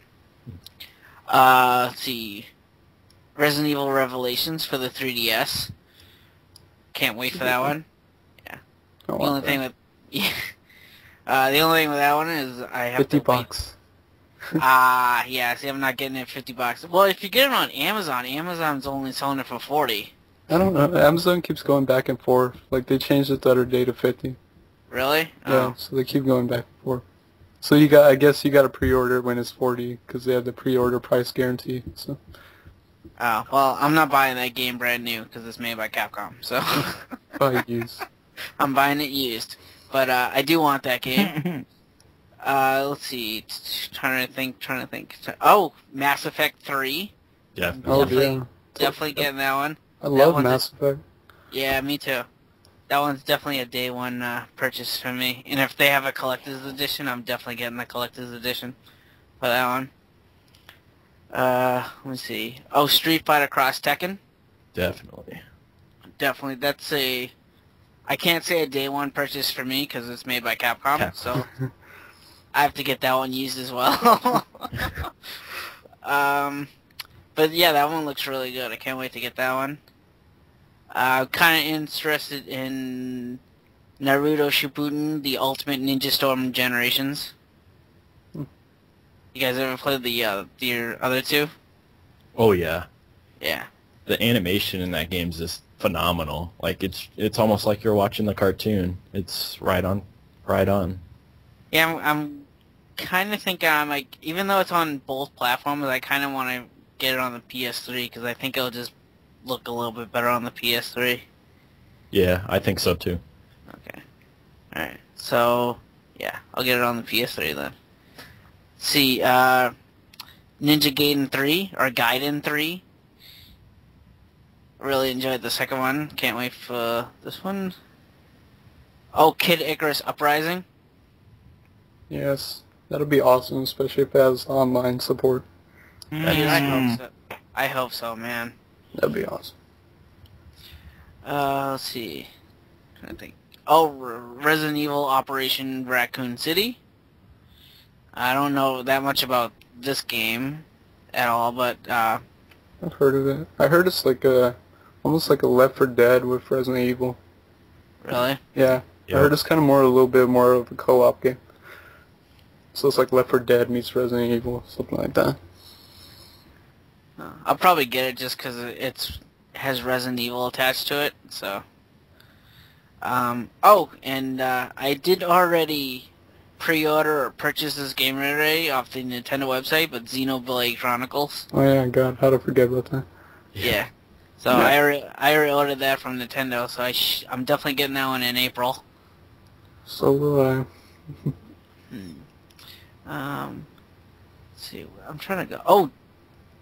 Let's see, Resident Evil Revelations for the 3DS. Can't wait for that one. Yeah. The only thing with that one is I have $50 to bucks. yeah, see, I'm not getting it $50. Well, if you get it on Amazon, Amazon's only selling it for $40. I don't know. Amazon keeps going back and forth. Like, they changed it the other day to 50. Really? Yeah, so they keep going back and forth. So I guess you got to pre-order when it's 40 because they have the pre-order price guarantee. So. Oh, well, I'm not buying that game brand new because it's made by Capcom. So. Buy used. I'm buying it used, but I do want that game. Let's see. Trying to think. Oh, Mass Effect 3. Yeah. Definitely getting that one. I love Mass Effect. Yeah, me too. That one's definitely a day one purchase for me. And if they have a collector's edition, I'm definitely getting the collector's edition for that one. Let me see. Oh, Street Fighter Cross Tekken. Definitely. That's I can't say a day one purchase for me because it's made by Capcom, so I have to get that one used as well. But yeah, that one looks really good. I can't wait to get that one. Kind of interested in Naruto Shippuden, the Ultimate Ninja Storm Generations. You guys ever played the other two? Oh yeah. Yeah. The animation in that game is just phenomenal. Like it's almost like you're watching the cartoon. It's right on. Yeah, I'm kind of thinking even though it's on both platforms, I kind of want to get it on the PS3 because I think it'll just look a little bit better on the PS3. Yeah, I think so too. Okay. Alright. So, yeah, I'll get it on the PS3 then. See, Ninja Gaiden 3, or Gaiden 3. Really enjoyed the second one. Can't wait for this one. Oh, Kid Icarus Uprising. Yes, that'll be awesome, especially if it has online support. Dude, I hope so. I hope so, man. That'd be awesome. Let's see. Trying to think. Oh, Resident Evil Operation Raccoon City. I don't know that much about this game at all, but I've heard of it. I heard it's like almost like a Left 4 Dead with Resident Evil. Really? Yeah. Yep. I heard it's kind of a little bit more of a co-op game. So it's like Left 4 Dead meets Resident Evil, something like that. I'll probably get it just because it has Resident Evil attached to it. So, oh, and I did already pre-order or purchase this game already off the Nintendo website, but Xenoblade Chronicles. Oh yeah, God, how to forget about that? Yeah. So yeah. I already ordered that from Nintendo, so I'm definitely getting that one in April. So will I. Let's see, I'm trying to go. Oh,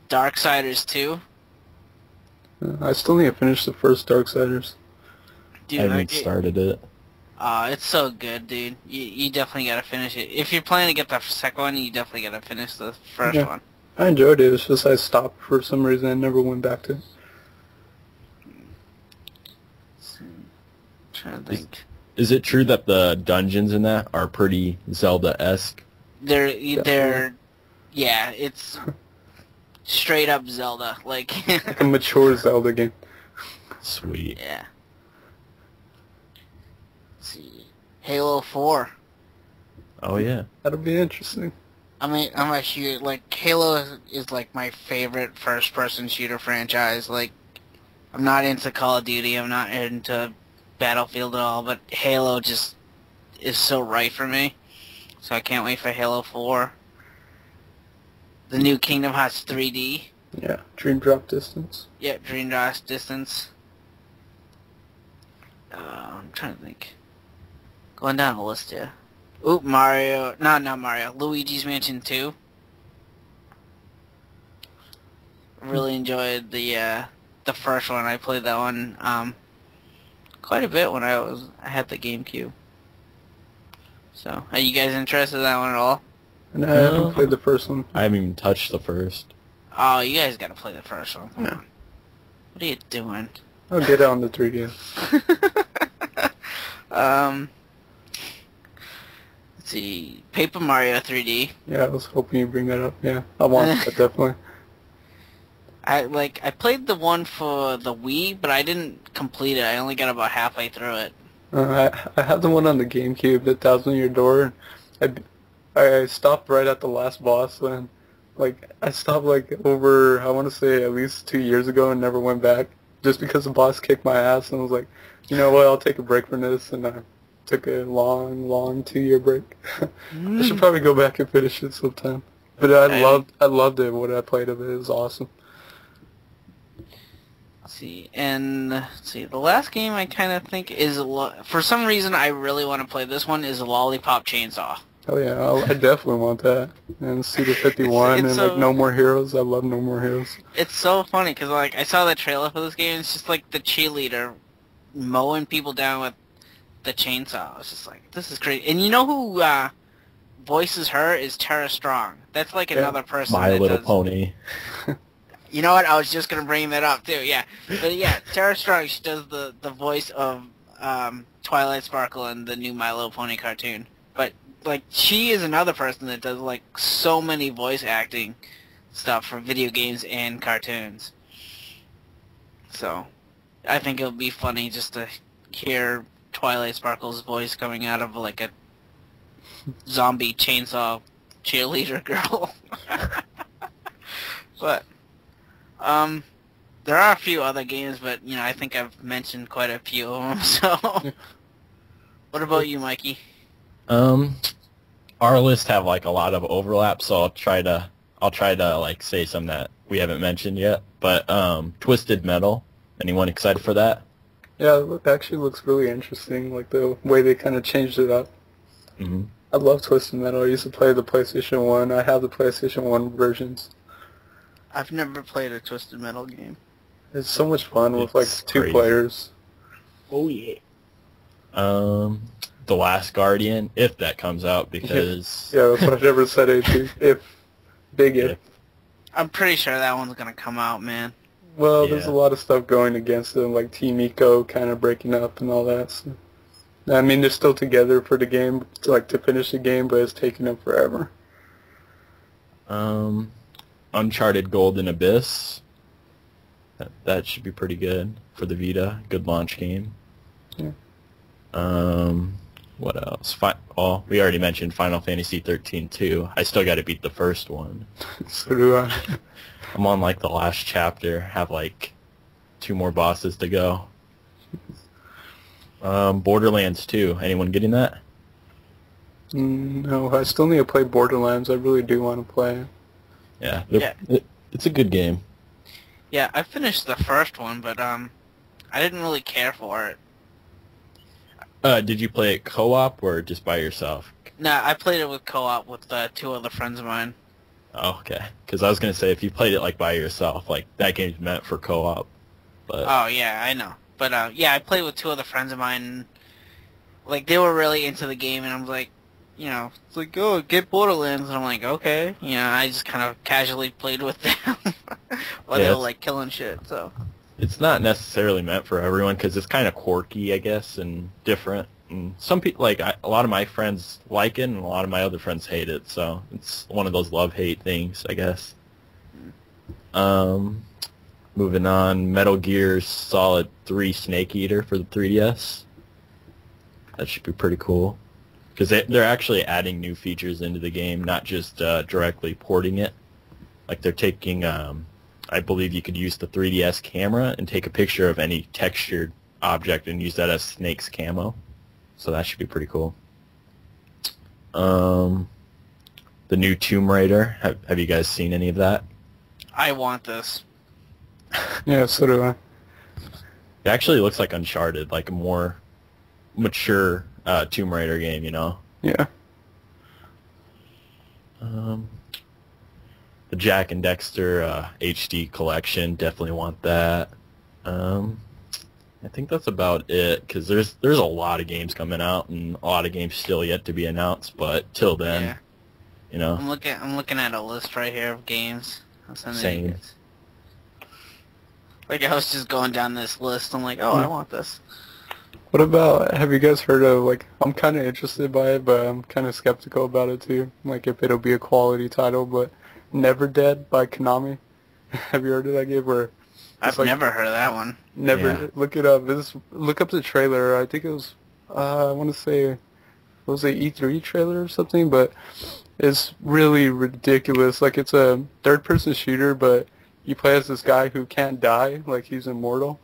Darksiders 2. I still need to finish the first Darksiders. Dude, I haven't started it. It's so good, dude. You definitely gotta finish it. If you're planning to get the second one, you definitely gotta finish the first Yeah. one. I enjoyed it. It's just I stopped for some reason. I never went back to it. I'm trying to think. Is it true that the dungeons in that are pretty Zelda-esque? They're yeah, it's straight up Zelda. Like Like a mature Zelda game. Sweet. yeah. Let's see. Halo 4. Oh yeah. That'll be interesting. I mean, I'm a huge, like, Halo is like my favorite first-person shooter franchise. Like, I'm not into Call of Duty, I'm not into Battlefield at all, but Halo just is so right for me. So I can't wait for Halo 4. The new Kingdom Hearts 3D. Yeah, Dream Drop Distance. Yep, Dream Drop Distance. I'm trying to think. Going down the list here. Oop, Mario. No, not Mario. Luigi's Mansion 2. Really enjoyed the first one. I played that one quite a bit when I had the GameCube. So, are you guys interested in that one at all? And I haven't played the first one. I haven't even touched the first. Oh, you guys gotta play the first one. Come on. What are you doing? I'll get it on the 3DS. Let's see. Paper Mario 3D. Yeah, I was hoping you'd bring that up. Yeah, I want that definitely. I played the one for the Wii, but I didn't complete it. I only got about halfway through it. I have the one on the GameCube, the Thousand Year Door. I stopped right at the last boss, and like I stopped like over, I want to say at least 2 years ago, and never went back just because the boss kicked my ass, and I was like, you know what, I'll take a break from this, and I took a long 2-year break. I should probably go back and finish it sometime. But I loved it. What I played of it was awesome. See, and let's see, the last game I kind of think is for some reason I really want to play this one is Lollipop Chainsaw. Oh yeah, I definitely want that. And Suda 51 and like No More Heroes. I love No More Heroes. It's so funny because like I saw the trailer for this game. It's just like the cheerleader mowing people down with the chainsaw. I was just like, this is great. And you know who voices her is Tara Strong. That's like another person. My Little Pony. You know what? I was just gonna bring that up too. Yeah, but yeah, Tara Strong. She does the voice of Twilight Sparkle in the new My Little Pony cartoon. But like, she is another person that does like so many voice acting stuff for video games and cartoons. So, I think it'll be funny just to hear Twilight Sparkle's voice coming out of like a zombie chainsaw cheerleader girl. But. There are a few other games, but, you know, I think I've mentioned quite a few of them, so... What about you, Mikey? Our lists have, like, a lot of overlap, so I'll try to, like, say some that we haven't mentioned yet. But, Twisted Metal, anyone excited for that? Yeah, it actually looks really interesting, like the way they kind of changed it up. Mm-hmm. I love Twisted Metal. I used to play the PlayStation 1. I have the PlayStation 1 versions. I've never played a Twisted Metal game. It's so much fun with like It's 2 crazy. players. Oh yeah. The Last Guardian, if that comes out, because... Yeah, that's what I never said anything. If. Big if. I'm pretty sure that one's gonna come out, man. Well, there's Yeah. a lot of stuff going against them, like Team Eco kind of breaking up and all that. So. I mean, they're still together for the game, to finish the game, but it's taking them forever. Uncharted Golden Abyss. That should be pretty good for the Vita. Good launch game. Yeah. What else? We already mentioned Final Fantasy 13 too. I still got to beat the first one. So do I. I'm on like the last chapter. Have like 2 more bosses to go. Borderlands 2. Anyone getting that? No, I still need to play Borderlands. I really do want to play it. Yeah. It's a good game. Yeah, I finished the first one, but I didn't really care for it. Did you play it co-op or just by yourself? Nah, I played it with co-op with 2 other friends of mine. Oh, okay. Because I was gonna say if you played it like by yourself, like that game's meant for co-op. But Oh yeah, I know. But yeah, I played with 2 other friends of mine. like they were really into the game, and I'm like, you know, it's like, oh, get Borderlands, and I'm like, okay, you know, I just kind of casually played with them while they were like killing shit. So it's not necessarily meant for everyone because it's kind of quirky, I guess, and different. And some people a lot of my friends like it, and a lot of my other friends hate it. So it's one of those love-hate things, I guess. Moving on, Metal Gear Solid 3 Snake Eater for the 3DS. That should be pretty cool because they're actually adding new features into the game, not just directly porting it. Like they're taking, I believe you could use the 3DS camera and take a picture of any textured object and use that as Snake's camo. So that should be pretty cool. The new Tomb Raider. Have you guys seen any of that? I want this. Yeah, so do I. It actually looks like Uncharted, like a more mature Tomb Raider game, you know? Yeah. The Jack and Dexter HD collection, definitely want that. I think that's about it, because there's a lot of games coming out, and a lot of games still yet to be announced, but till then, Yeah. you know? I'm looking at a list right here of games. I'll send it to you Same. guys. Like, I was just going down this list, I'm like, oh, I want this. What about, have you guys heard of, like, I'm kind of interested by it, but I'm kind of skeptical about it too. Like, if it'll be a quality title, but Never Dead by Konami. Have you heard of that game where... I've never heard of that one. Never. Yeah. Look it up. Look up the trailer. I think it was, I want to say, was it E3 trailer or something? But it's really ridiculous. Like, it's a third-person shooter, but you play as this guy who can't die. Like, he's immortal.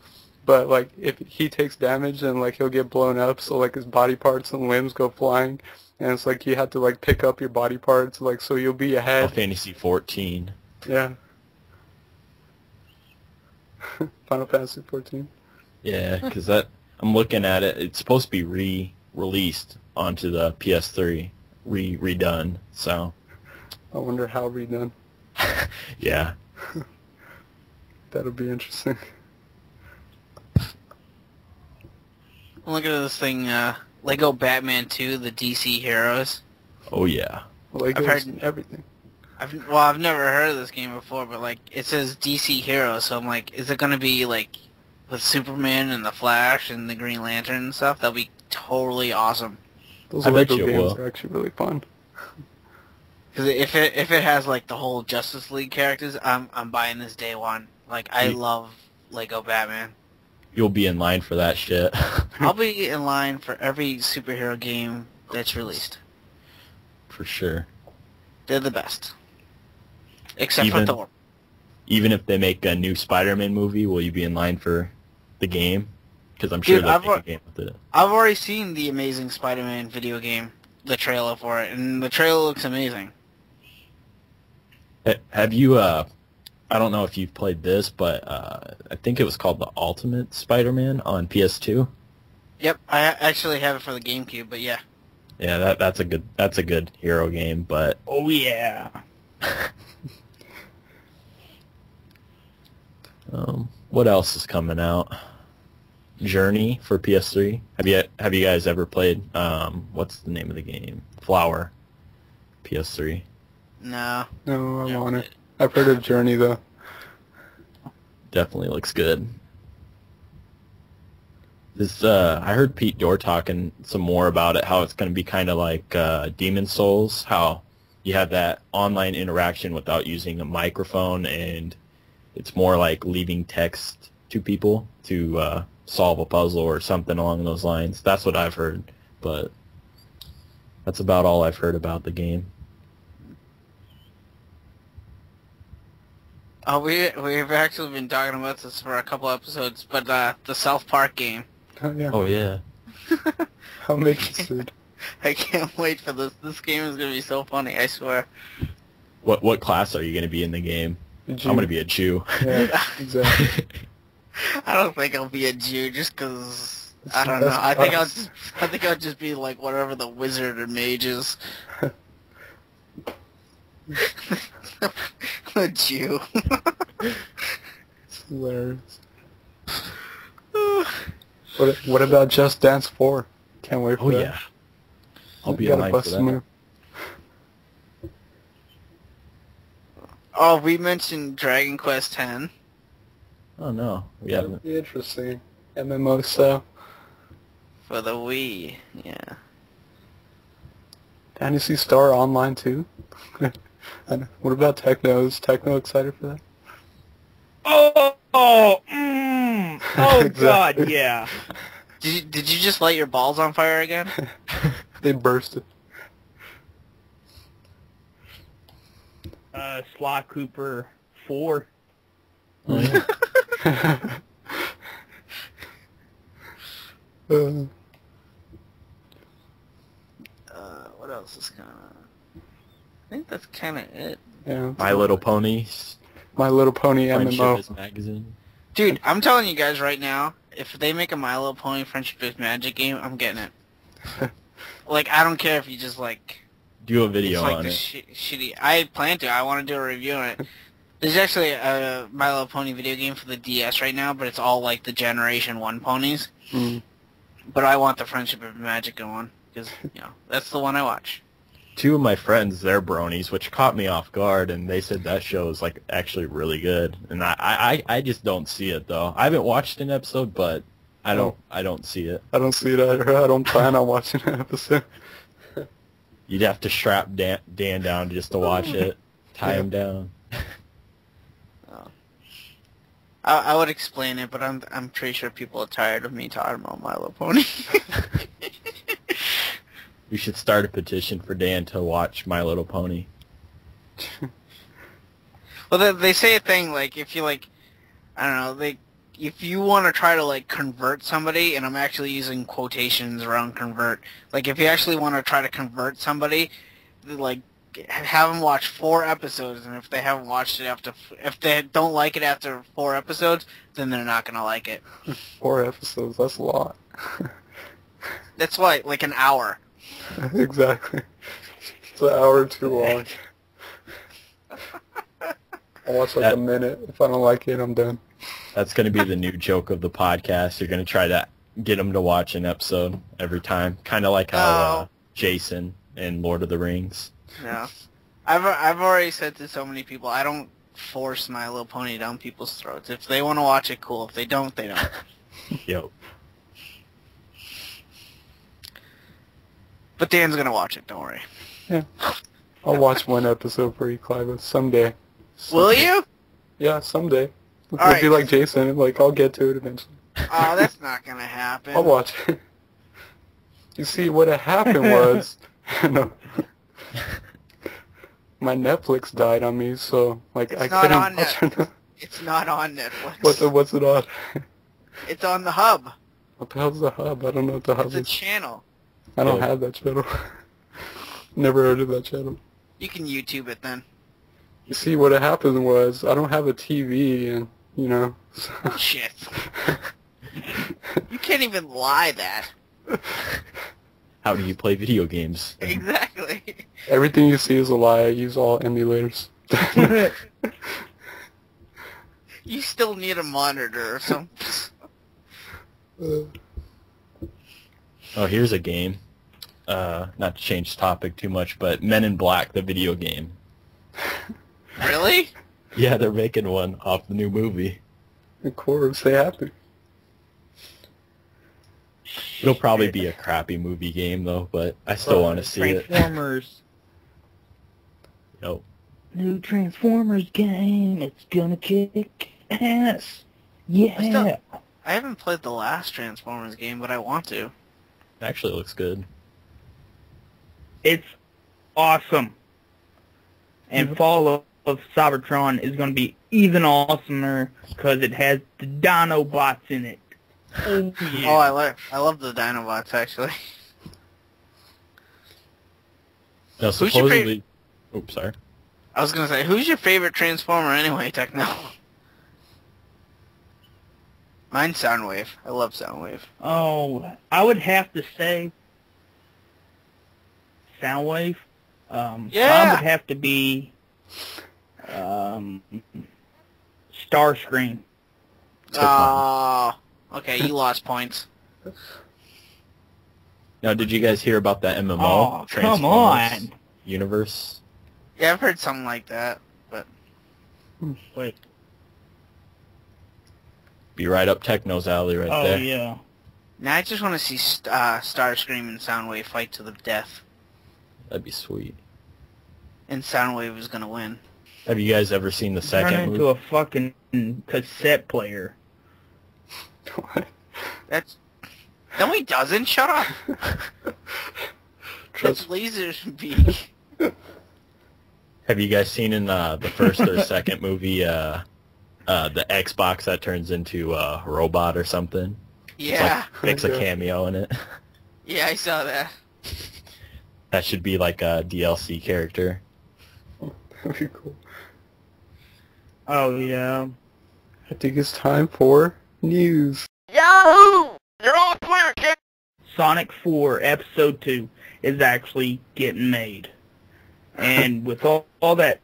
But, like, if he takes damage, then, like, he'll get blown up. So, like, his body parts and limbs go flying. And it's like you have to, like, pick up your body parts. Like, so you'll be ahead. Final Fantasy 14. Yeah. Final Fantasy 14. Yeah, because I'm looking at it. It's supposed to be re-released onto the PS3, redone. So, I wonder how redone. yeah. That'll be interesting. Look at this thing, Lego Batman 2, the DC Heroes. Oh yeah. Legos I've heard- and everything. I've never heard of this game before, but, like, it says DC Heroes, so I'm like, is it gonna be, like, with Superman and the Flash and the Green Lantern and stuff? That'll be totally awesome. Those I bet Lego you it games will. are actually really fun. Because if it has, like, the whole Justice League characters, I'm buying this day one. Like, I love Lego Batman. You'll be in line for that shit. I'll be in line for every superhero game that's released. For sure. They're the best. Except for Thor. Even if they make a new Spider-Man movie, will you be in line for the game? Because I'm sure Dude, they'll make a game with it. I've already seen the Amazing Spider-Man video game, the trailer for it, and the trailer looks amazing. Have you, I don't know if you've played this, but I think it was called the Ultimate Spider-Man on PS2. Yep, I actually have it for the GameCube, but yeah. Yeah, that's a good hero game, but Oh yeah. what else is coming out? Journey for PS3. Have you guys ever played what's the name of the game? Flower. PS3. No. No, I No. want it. I've heard of Journey, though. Definitely looks good. This I heard Pete Dorr talking some more about it, how it's going to be kind of like Demon Souls, how you have that online interaction without using a microphone, and it's more like leaving text to people to solve a puzzle or something along those lines. That's what I've heard, but that's about all I've heard about the game. We've actually been talking about this for a couple episodes, but the South Park game. Oh, yeah. Oh yeah. I'm interested. I can't wait for this. This game is gonna be so funny, I swear. What class are you going to be in the game? I'm going to be a Jew. Yeah, exactly. I don't think I'll be a Jew just 'cause I don't That's know. I think I'll just be like whatever the wizard or mage is. A Jew. It's hilarious. What about Just Dance 4? Can't wait for Oh that. yeah. I'll be Gotta alive bust for a that. move. Oh, we mentioned Dragon Quest X. Oh no, we That'd haven't. be interesting. MMO style. For the Wii, yeah. Dynasty Star Online too? What about Techno? Is Techno excited for that? Oh God, Exactly. yeah. Did you just light your balls on fire again? They bursted. Sly Cooper 4. Oh, yeah. What else is kind of... I think that's kind of it. Yeah. My Little Pony. My Little Pony Friendship MMO. is magazine. Dude, I'm telling you guys right now, if they make a My Little Pony Friendship is Magic game, I'm getting it. Like, I don't care if you just, like... Do a video it's like on the it. shitty... I plan to. I want to do a review on it. There's actually a My Little Pony video game for the DS right now, but it's all, like, the Generation 1 ponies. Mm. But I want the Friendship of Magic one, because, you know, that's the one I watch. Two of my friends, they're bronies, which caught me off guard, and they said that show is like actually really good. And I just don't see it though. I haven't watched an episode, but I don't see it. I don't see it either. I don't plan on watching an episode. You'd have to strap Dan down just to watch it, tie him down. Oh. I would explain it, but I'm pretty sure people are tired of me talking about My Little Pony. We should start a petition for Dan to watch My Little Pony. Well, they say a thing, like, if you, like, I don't know, if you want to try to, like, convert somebody, and I'm actually using quotations around convert, like, if you actually want to try to convert somebody, like, have them watch 4 episodes, and if they haven't watched it if they don't like it after 4 episodes, then they're not going to like it. 4 episodes, that's a lot. That's why, like, an hour. Exactly. It's an hour too long. I'll watch like a minute. If I don't like it, I'm done. That's going to be the new joke of the podcast. You're going to try to get them to watch an episode every time, kind of like how Jason in Lord of the Rings. No. I've already said to so many people, I don't force My Little Pony down people's throats. If they want to watch it, cool. If they don't, they don't. Yo. But Dan's gonna watch it, don't worry. Yeah. I'll watch one episode for you, Clive, someday. Will you? Yeah, someday. It'll All right. be like Jason. Like, I'll get to it eventually. Oh, that's not gonna happen. I'll watch it. You see, what had happened was... no. My Netflix died on me, so, like, It's I not couldn't on watch Netflix. it. It's not on Netflix. What's it on? It's on the hub. What the hell's the hub? I don't know what the hub It's a is. channel. I don't have that channel. Never heard of that channel. You can YouTube it then. You see, what had happened was, I don't have a TV, and, you know... So Shit. You can't even lie that. How do you play video games? Exactly. everything you see is a lie. I use all emulators. You still need a monitor or something. Oh, here's a game. Not to change topic too much, but Men in Black, the video game. Really? Yeah, they're making one off the new movie. Of course, they have to. It'll probably be a crappy movie game, though, but I still want to see it. Transformers. Yo. New Transformers game. It's gonna kick ass. Yeah. I haven't played the last Transformers game, but I want to. It actually looks good. It's awesome. And Fall of Cybertron is going to be even awesomer because it has the Dinobots in it. Oh, yeah. Oh, I love the Dinobots, actually. Now, Who's your supposedly... Oops, sorry. I was going to say, who's your favorite Transformer anyway, Techno? Mine's Soundwave. I love Soundwave. Oh, I would have to say Soundwave. Yeah. Mine would have to be Starscream. Oh, okay, you lost points. Now, did you guys hear about that MMO? Oh, come Transformers on. Universe? Yeah, I've heard something like that, but Wait. Be right up Techno's alley right Oh, there. yeah. now I just want to see Starscream and Soundwave fight to the death, That'd be sweet. and Soundwave is gonna win. Have you guys ever seen the Turn second into movie? a fucking cassette player. What? That's no, he doesn't. Shut up. Trust That's Laserbeak. Have you guys seen in the first or second movie the Xbox that turns into a robot or something? Yeah, It's like, makes a cameo in it. yeah, I saw that. That should be like a DLC character. That'd be cool. Oh, yeah. I think it's time for news. Yahoo! You're on fire, kid. Sonic 4 Episode 2 is actually getting made. And with all that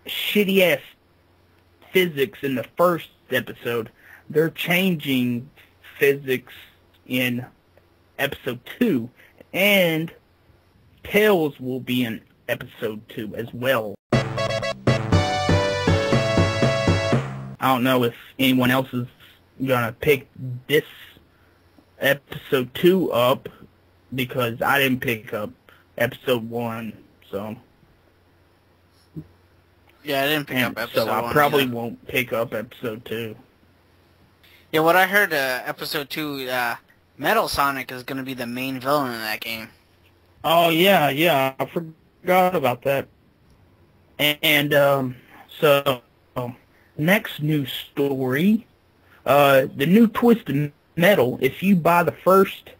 shitty-ass physics in the first episode, they're changing physics in Episode 2, and Tails will be in Episode 2 as well. I don't know if anyone else is gonna pick this Episode 2 up, because I didn't pick up Episode 1, so... Yeah, I didn't pick up episode so I 1 probably either. won't pick up Episode 2. Yeah, what I heard, episode 2, Metal Sonic is gonna be the main villain in that game. Oh, yeah, I forgot about that. And so, next news story, the new Twisted Metal, if you buy the first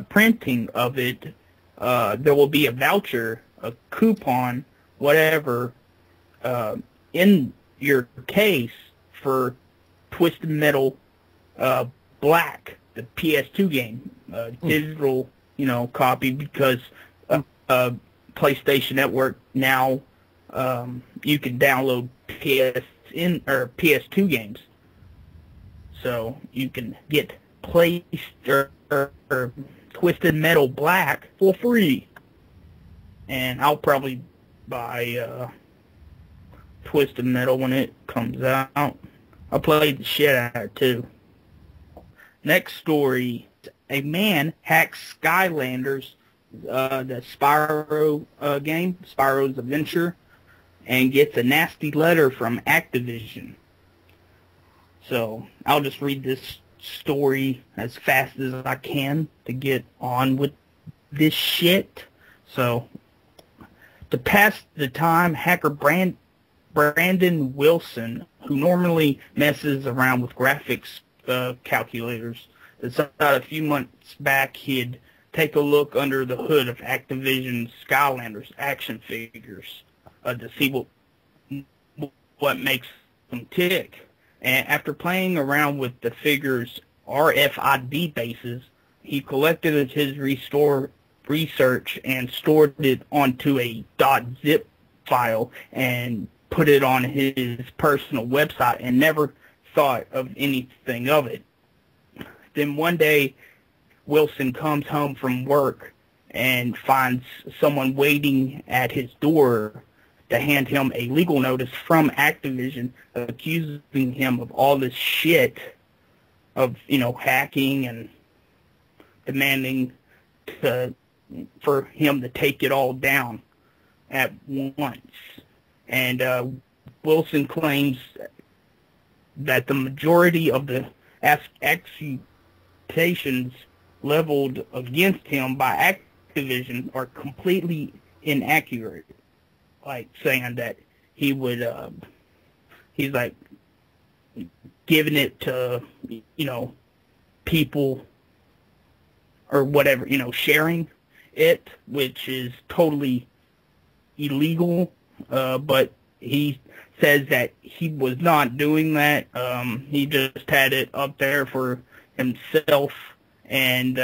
printing of it, there will be a voucher, a coupon, whatever, in your case for Twisted Metal Black, the PS2 game, digital, copy, because PlayStation Network now you can download PS2 games, so you can get or Twisted Metal Black for free. And I'll probably buy Twisted Metal when it comes out. I played the shit out of it too. Next story: a man hacks Skylanders, the Spyro game, Spyro's Adventure, and gets a nasty letter from Activision. So I'll just read this story as fast as I can to get on with this shit. So, to pass the time, hacker Brandon Wilson, who normally messes around with graphics calculators, decided a few months back he'd take a look under the hood of Activision's Skylanders action figures to see what makes them tick. And after playing around with the figure's RFID bases, he collected his research and stored it onto a .zip file and put it on his personal website and never thought of anything of it. Then one day, Wilson comes home from work and finds someone waiting at his door to hand him a legal notice from Activision accusing him of all this shit of, hacking and demanding for him to take it all down at once. And Wilson claims that the majority of the accusations leveled against him by Activision are completely inaccurate. Like saying that he would, he's like giving it to, people or whatever, sharing it, which is totally illegal. But he says that he was not doing that. He just had it up there for himself, and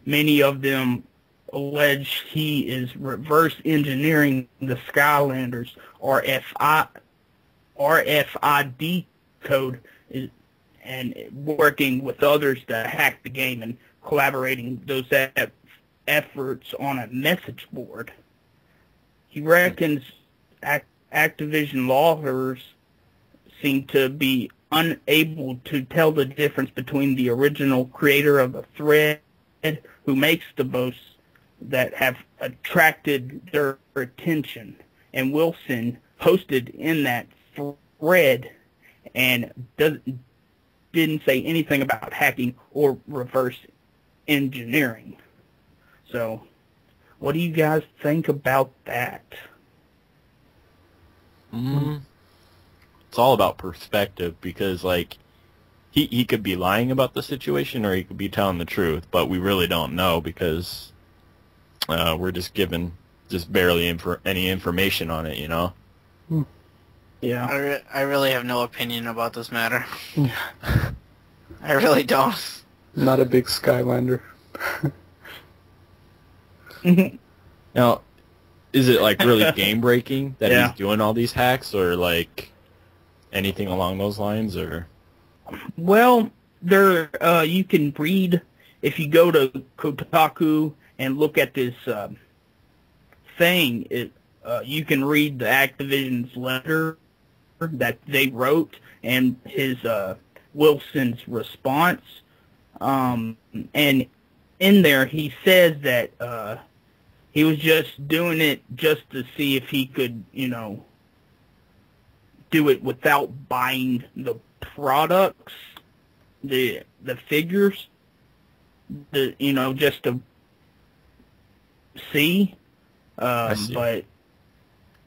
many of them allege he is reverse engineering the Skylanders RFID code and working with others to hack the game and collaborating those efforts on a message board. He reckons Activision lawyers seem to be unable to tell the difference between the original creator of the thread, who makes the boasts that have attracted their attention, and Wilson posted in that thread and didn't say anything about hacking or reverse engineering. So, what do you guys think about that? It's all about perspective, because like he could be lying about the situation or he could be telling the truth, but we really don't know because we're just given just barely any information on it, you know? Yeah. I really have no opinion about this matter. I really don't. Not a big Skylander. Now, is it like really game breaking that Yeah. he's doing all these hacks, or like anything along those lines, or? Well, there you can read, if you go to Kotaku and look at this thing, you can read the Activision's letter that they wrote and his Wilson's response. And in there he says that he was just doing it just to see if he could, do it without buying the products, the figures, just to see. I see. But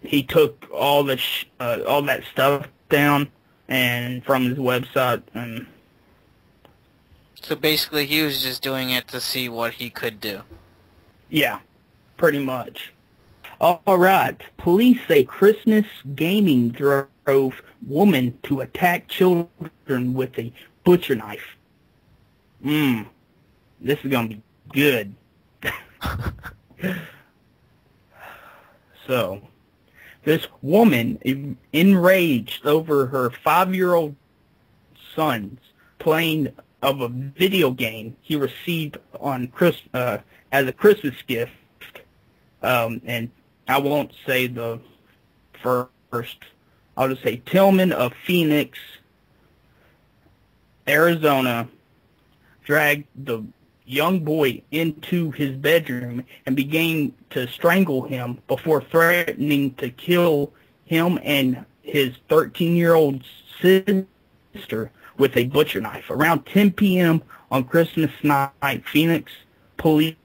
he took all that stuff down and from his website, and So basically he was just doing it to see what he could do. yeah, pretty much. All right. Police say Christmas gaming drove woman to attack children with a butcher knife. This is gonna be good. So, this woman, enraged over her 5-year-old son's playing of a video game he received on as a Christmas gift, and I won't say the first. I'll just say Tillman of Phoenix, Arizona, dragged the young boy into his bedroom and began to strangle him before threatening to kill him and his 13-year-old sister with a butcher knife. Around 10 p.m. on Christmas night, Phoenix police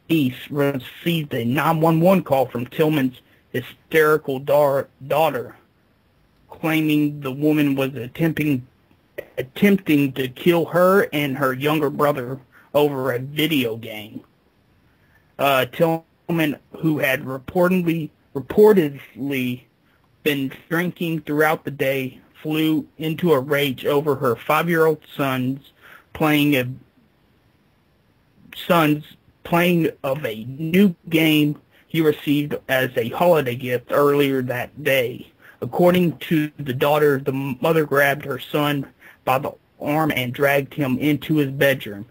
received a 911 call from Tillman's hysterical daughter, claiming the woman was attempting to kill her and her younger brother over a video game. Tillman, who had reportedly been drinking throughout the day, flew into a rage over her 5-year-old son's playing of a new game he received as a holiday gift earlier that day. According to the daughter, the mother grabbed her son by the arm and dragged him into his bedroom.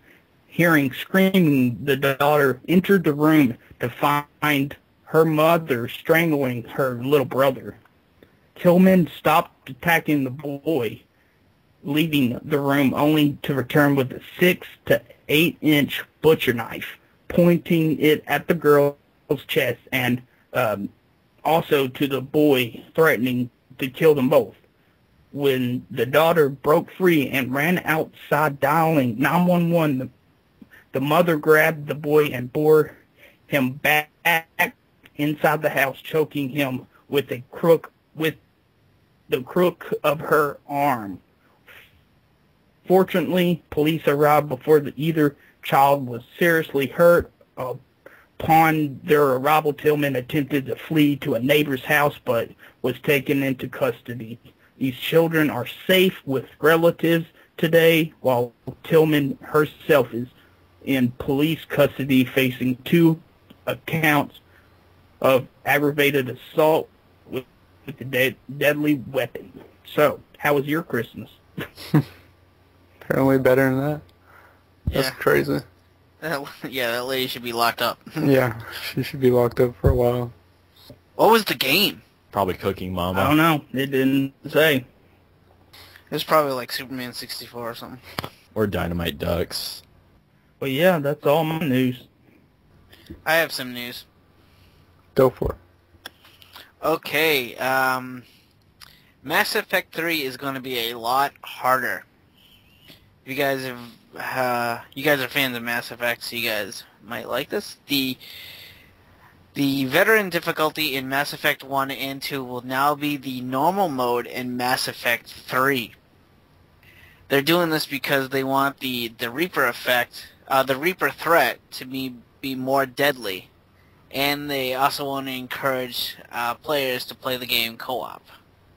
Hearing screaming, the daughter entered the room to find her mother strangling her little brother. Tillman stopped attacking the boy, leaving the room only to return with a 6 to 8 inch butcher knife, pointing it at the girl's chest and also to the boy, threatening to kill them both. When the daughter broke free and ran outside dialing 911, the mother grabbed the boy and bore him back inside the house, choking him with the crook of her arm. Fortunately, police arrived before either child was seriously hurt. Upon their arrival, Tillman attempted to flee to a neighbor's house but was taken into custody. These children are safe with relatives today, while Tillman herself is in police custody facing 2 accounts of aggravated assault with a deadly weapon. So, how was your Christmas? Apparently better than that. That's Yeah. crazy. Yeah, that lady should be locked up. Yeah, she should be locked up for a while. What was the game? Probably Cooking Mama. I don't know. It didn't say. It was probably like Superman 64 or something. Or Dynamite Ducks. But yeah, that's all my news. I have some news. Go for it. Okay, Mass Effect 3 is going to be a lot harder. If you guys are fans of Mass Effect, so you guys might like this. The veteran difficulty in Mass Effect 1 and 2 will now be the normal mode in Mass Effect 3. They're doing this because they want the Reaper effect, the Reaper threat to be more deadly. And they also want to encourage players to play the game co-op.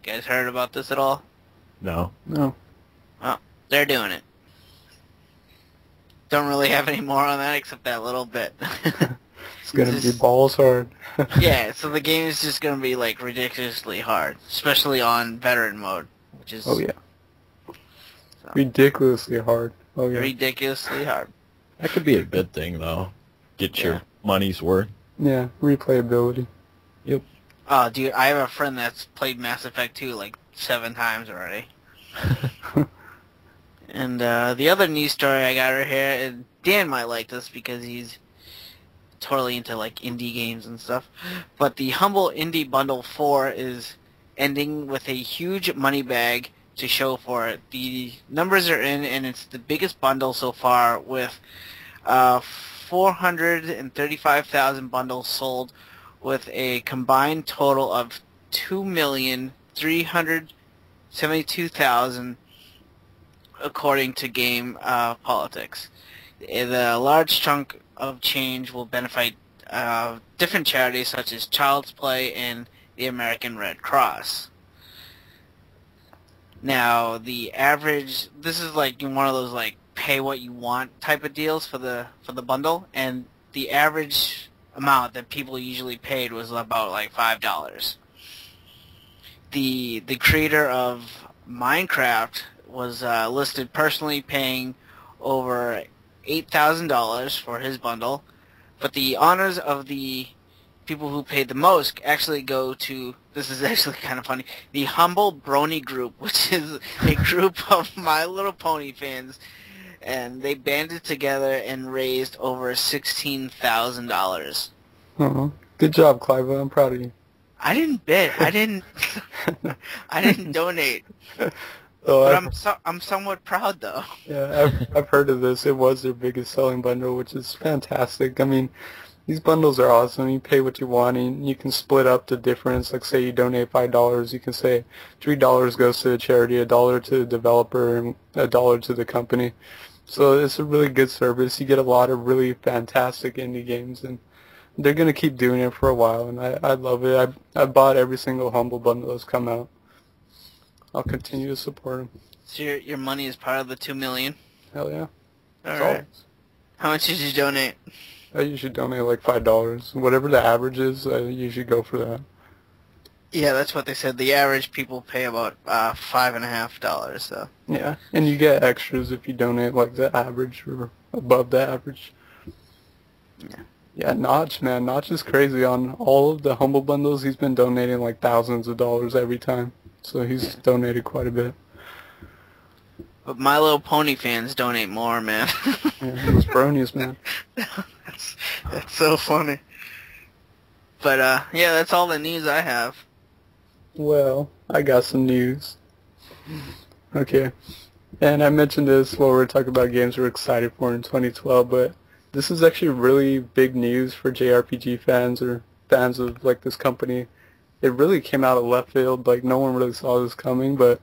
You guys heard about this at all? No. No. Well, they're doing it. Don't really have any more on that except that little bit. It's gonna be balls hard. Yeah, so the game is just gonna be like ridiculously hard, especially on veteran mode, which is Oh yeah. so, Ridiculously hard. Oh yeah. ridiculously hard. That could be a good thing, though. Get your money's worth. Yeah, replayability. Yep. Oh, dude, I have a friend that's played Mass Effect 2 like 7 times already. And the other news story I got right here, and Dan might like this because he's totally into like indie games and stuff, but the Humble Indie Bundle 4 is ending with a huge money bag to show for it. The numbers are in, and it's the biggest bundle so far with 435,000 bundles sold with a combined total of 2,372,000 according to Game Politics. The large chunk of change will benefit different charities such as Child's Play and the American Red Cross. Now, the average, this is like one of those like pay what you want type of deals for the bundle, and the average amount that people usually paid was about like $5. The creator of Minecraft was listed personally paying over $8,000 for his bundle, but the honors of the people who paid the most actually go to, this is actually kind of funny, the Humble Brony Group, which is a group of My Little Pony fans, and they banded together and raised over $16,000. Good job, Clive. I'm proud of you. I didn't bid. I didn't donate. Oh, But I'm somewhat proud though. Yeah, I've heard of this. It was their biggest selling bundle, which is fantastic. I mean, these bundles are awesome. You pay what you want, and you can split up the difference. Like, say you donate $5, you can say $3 goes to the charity, $1 to the developer, and $1 to the company. So it's a really good service. You get a lot of really fantastic indie games, and they're gonna keep doing it for a while. And I love it. I bought every single Humble bundle that's come out. I'll continue to support them. So your money is part of the 2 million. Hell yeah. All right. How much did you donate? I usually donate like $5. Whatever the average is, I usually go for that. Yeah, that's what they said. The average people pay about $5.50. So. Yeah, and you get extras if you donate like the average or above the average. Yeah. Yeah, Notch, man. Notch is crazy. On all of the Humble bundles, he's been donating like thousands of dollars every time. So he's donated quite a bit. But My Little Pony fans donate more, man. Yeah, those bronies, man. That's so funny. But, yeah, that's all the news I have. Well, I got some news. Okay. And I mentioned this while we were talking about games we're excited for in 2012, but this is actually really big news for JRPG fans or fans of, like, this company. It really came out of left field, like, no one really saw this coming, but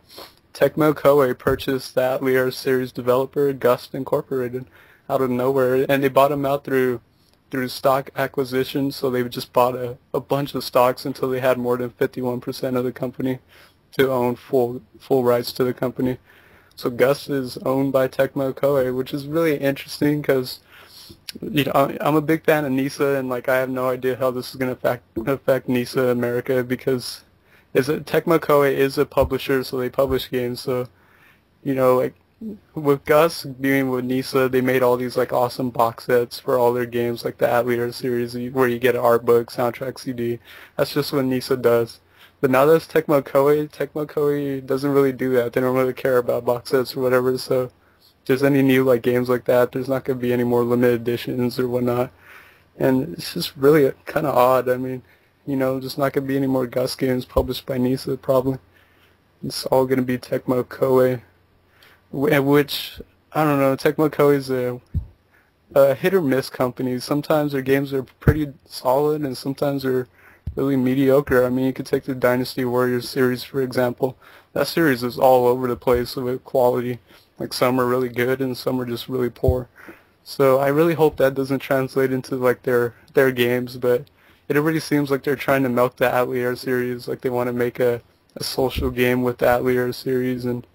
Tecmo Koei purchased the Atelier series developer, Gust Incorporated, out of nowhere, and they bought them out through stock acquisition, so they just bought a bunch of stocks until they had more than 51% of the company to own full rights to the company. So Gust is owned by Tecmo Koei, which is really interesting because, you know, I'm a big fan of NISA, and like I have no idea how this is going to affect NISA America because Tecmo Koei is a publisher, so they publish games. So, you know, like with Gus being with Nisa, they made all these like awesome box sets for all their games, like the Atelier series, where you get an art book, soundtrack, CD. That's just what Nisa does. But now that's Tecmo Koei doesn't really do that. They don't really care about box sets or whatever. So if there's any new like games like that, there's not going to be any more limited editions or whatnot. And it's just really kind of odd. I mean, there's not going to be any more Gus games published by Nisa probably. It's all going to be Tecmo Koei, which, I don't know, Tecmo Koei is a hit or miss company. Sometimes their games are pretty solid and sometimes they're really mediocre. I mean, you could take the Dynasty Warriors series, for example. That series is all over the place with quality. Like, some are really good and some are just really poor. So I really hope that doesn't translate into, like, their games, but it already seems like they're trying to milk the Atelier series. Like, they want to make a social game with the Atelier series, and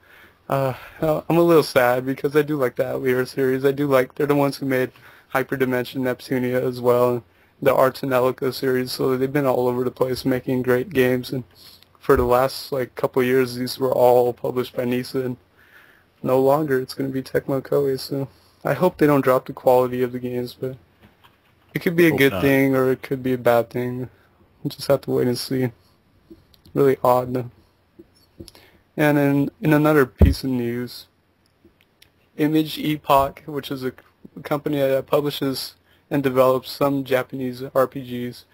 I'm a little sad because I do like the Atelier series. They're the ones who made Hyperdimension Neptunia as well, and the Arts and Elika series, so they've been all over the place making great games, and for the last like couple years these were all published by Nisa, and no longer. It's going to be Tecmo Koei, so I hope they don't drop the quality of the games, but it could be a good thing or it could be a bad thing. We'll just have to wait and see. Really odd though. And in another piece of news, Image Epoch, which is a company that publishes and develops some Japanese RPGs.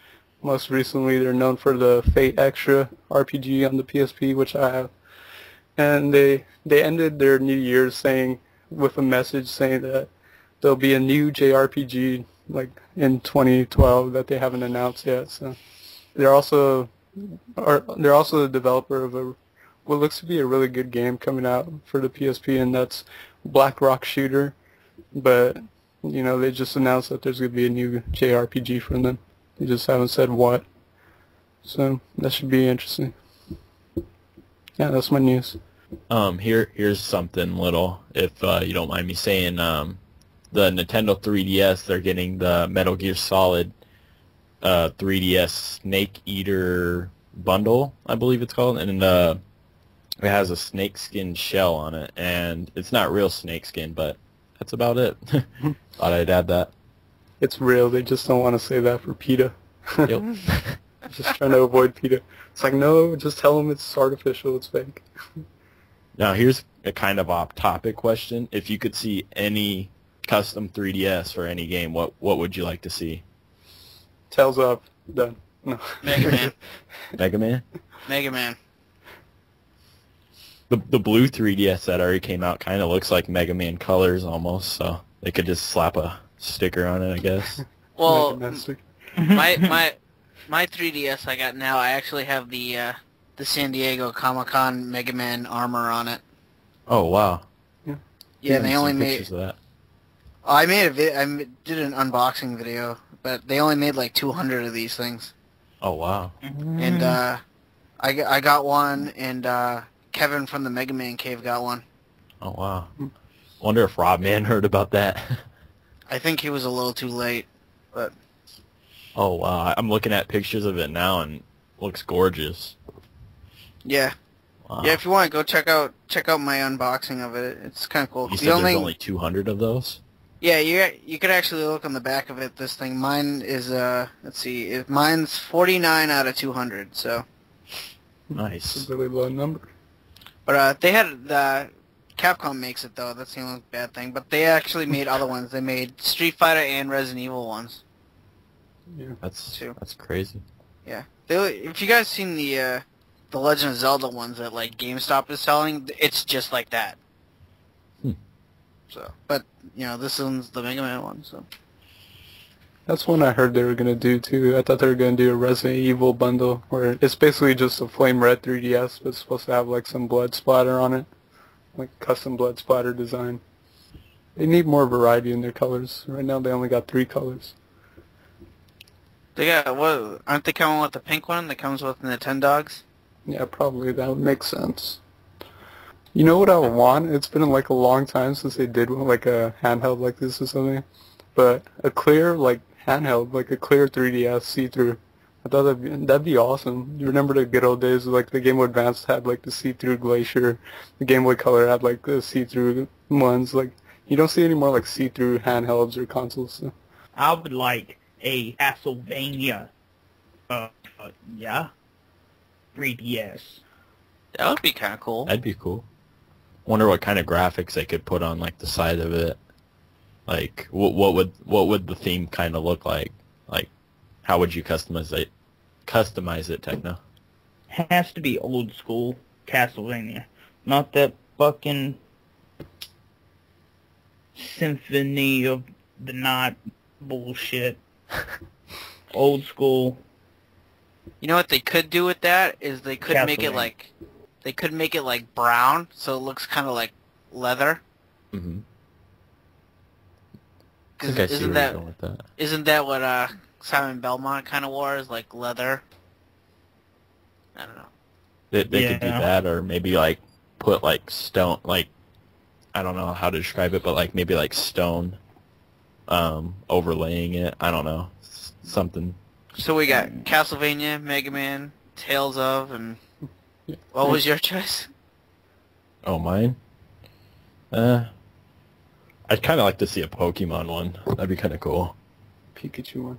Most recently, they're known for the Fate Extra RPG on the PSP, which I have. And they ended their New Year's with a message saying that there'll be a new JRPG like in 2012 that they haven't announced yet. So they're also the developer of what looks to be a really good game coming out for the PSP, and that's Black Rock Shooter. But they just announced that there's going to be a new JRPG from them. They just haven't said what. So that should be interesting. Yeah, that's my news. Here's something little, if you don't mind me saying. The Nintendo 3DS, they're getting the Metal Gear Solid 3DS Snake Eater bundle, I believe it's called, and it has a snakeskin shell on it, and it's not real snakeskin, but that's about it. Thought I'd add that. It's real. They just don't want to say that for PETA. Yep. Just trying to avoid PETA. It's like, no, just tell them it's artificial, it's fake. Now, here's a kind of off-topic question. If you could see any custom 3DS for any game, what would you like to see? Tails up. Done. No. Mega Man. Mega Man? Mega Man. The blue 3DS that already came out kind of looks like Mega Man colors almost, so they could just slap a sticker on it, I guess. Well, my 3DS I got now, I actually have the San Diego Comic-Con Mega Man armor on it. Oh, wow. Yeah, they only made... pictures of that. I did an unboxing video, but they only made like 200 of these things. Oh, wow. And I got one, and Kevin from the Mega Man Cave got one. Oh, wow. Wonder if Rob Man heard about that. I think he was a little too late, but... Oh, wow. I'm looking at pictures of it now, and it looks gorgeous. Yeah. Wow. Yeah, if you want, go check out my unboxing of it. It's kind of cool. You said there's only 200 of those? Yeah, you could actually look on the back of it. This thing, mine is let's see, mine's 49 out of 200. So nice. That's a really low number. But they had Capcom makes it though. That's the only bad thing. But they actually made other ones. They made Street Fighter and Resident Evil ones. Yeah, that's crazy. Yeah, if you guys seen the Legend of Zelda ones that like GameStop is selling, it's just like that. So, but this one's the Mega Man one. So that's one I heard they were gonna do too. I thought they were gonna do a Resident Evil bundle where it's basically just a flame red 3DS, but it's supposed to have like some blood splatter on it, like custom blood splatter design. They need more variety in their colors. Right now they only got 3 colors. They got what? Aren't they coming with the pink one that comes with Nintendogs? Yeah, probably that would make sense. You know what I would want? It's been like a long time since they did one, like a handheld like this or something. But a clear like handheld, like a clear 3DS see-through. I thought that'd be awesome. You remember the good old days, like the Game Boy Advance had like the see-through Glacier, the Game Boy Color had like the see-through ones. Like you don't see any more like see-through handhelds or consoles. So. I would like a Castlevania. Yeah. 3DS. That would be kind of cool. That'd be cool. Wonder what kind of graphics they could put on like the side of it. Like what would the theme kind of look like? Like how would you customize it? Customize it, Techno. Has to be old school Castlevania, not that fucking Symphony of the Night bullshit. Old school. You know what they could do with that is they could make it like brown, so it looks kind of like leather. Mm-hmm. Because I see where you're going with that. Isn't that what Simon Belmont kind of wore? Is like leather. I don't know. They could do that, or maybe like put like stone, like I don't know how to describe it, but like maybe like stone, overlaying it. I don't know, something. So we got Castlevania, Mega Man, Tales of, and what was your choice? Oh, mine? I'd kind of like to see a Pokemon one. That'd be kind of cool. Pikachu one.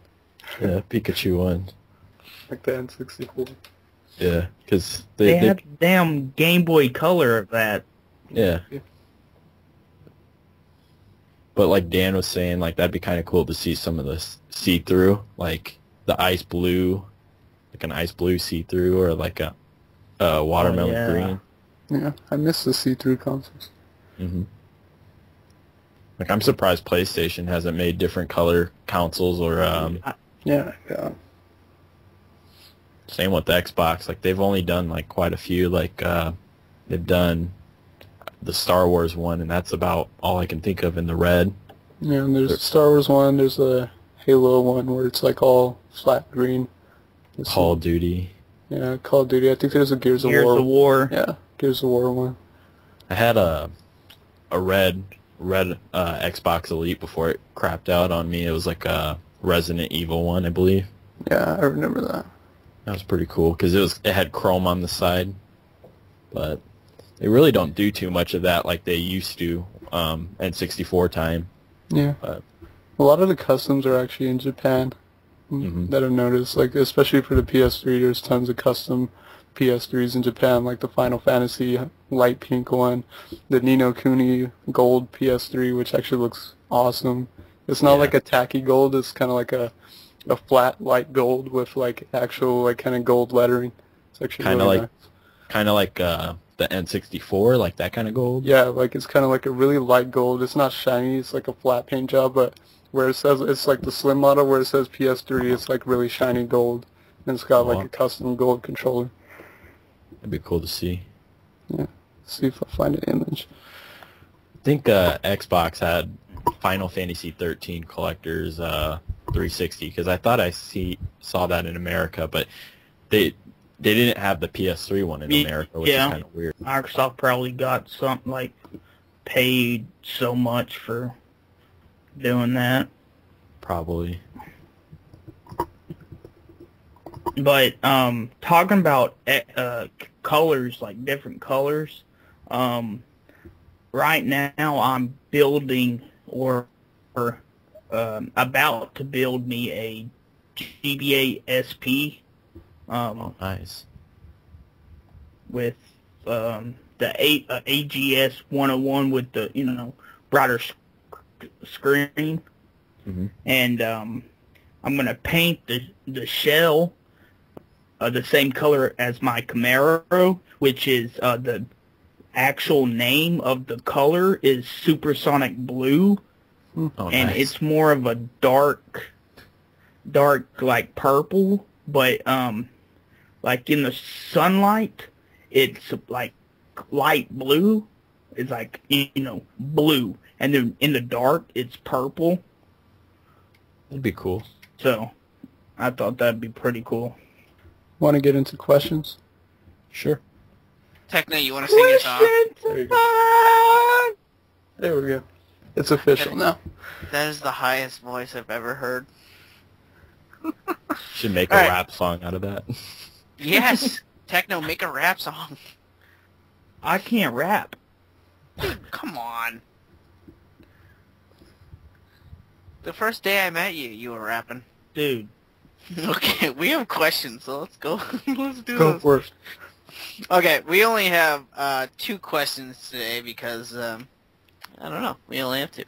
Yeah, Pikachu one. Like the N64. Yeah, because they had damn Game Boy Color of that. Yeah. But like Dan was saying, like that'd be kind of cool to see some of this see-through, like the ice blue, like an ice blue see-through, or like a watermelon green. Yeah, I miss the see-through consoles. Mm-hmm. Like I'm surprised PlayStation hasn't made different color consoles, or yeah. Same with the Xbox. Like they've only done like quite a few. Like they've done the Star Wars one, and that's about all I can think of in the red. Yeah, and there's a Star Wars one. There's a Halo one where it's like all flat green. Call of Duty. Yeah, Call of Duty. I think there's a Gears of War. Gears of War. Yeah, Gears of War one. I had a red Xbox Elite before it crapped out on me. It was like a Resident Evil one, I believe. Yeah, I remember that. That was pretty cool because it had chrome on the side, but they really don't do too much of that like they used to N64 time. Yeah. But a lot of the customs are actually in Japan that I've noticed. Like especially for the PS3, there's tons of custom PS3s in Japan, like the Final Fantasy light pink one, the Ni no Kuni gold PS3, which actually looks awesome. It's not like a tacky gold. It's kind of like a flat light gold with like actual like kind of gold lettering. It's actually kind of really like nice. Kind of like the N64, like that kind of gold. Yeah, like it's kind of like a really light gold. It's not shiny. It's like a flat paint job, but where it says it's like the slim model where it says PS3, it's like really shiny gold, and it's got like a custom gold controller. That'd be cool to see. Yeah, see if I find an image. I think Xbox had Final Fantasy 13 Collector's 360 because I thought I saw that in America, but they didn't have the PS3 one in America, which is kind of weird. Microsoft probably got something like paid so much for doing that. Probably. But talking about colors, like different colors, right now I'm building or about to build me a GBA SP. Nice. With the AGS 101 with the brighter screen, and I'm gonna paint the shell the same color as my Camaro, which is the actual name of the color is Supersonic Blue, and it's more of a dark like purple, but like in the sunlight it's like light blue. It's like blue, and then in the dark it's purple. That'd be cool. So I thought that'd be pretty cool. Want to get into questions? Sure. Techno, you want to sing your song? There you go. There we go. It's official now. That is the highest voice I've ever heard. Should make All a right. rap song out of that. Yes, Techno, make a rap song. I can't rap. Come on. The first day I met you, you were rapping. Dude. Okay, we have questions, so let's go. Let's do Go this. for it. Okay, we only have 2 questions today because, I don't know, we only have 2.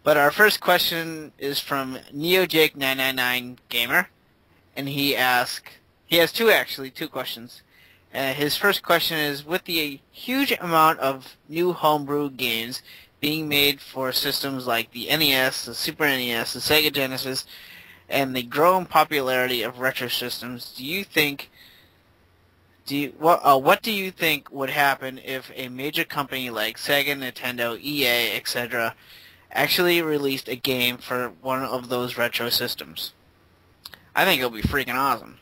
But our first question is from NeoJake999 Gamer, and he has 2 questions. His first question is, with the huge amount of new homebrew games being made for systems like the NES, the Super NES, the Sega Genesis, and the growing popularity of retro systems, what do you think would happen if a major company like Sega, Nintendo, EA, etc. actually released a game for one of those retro systems? I think it'll be freaking awesome.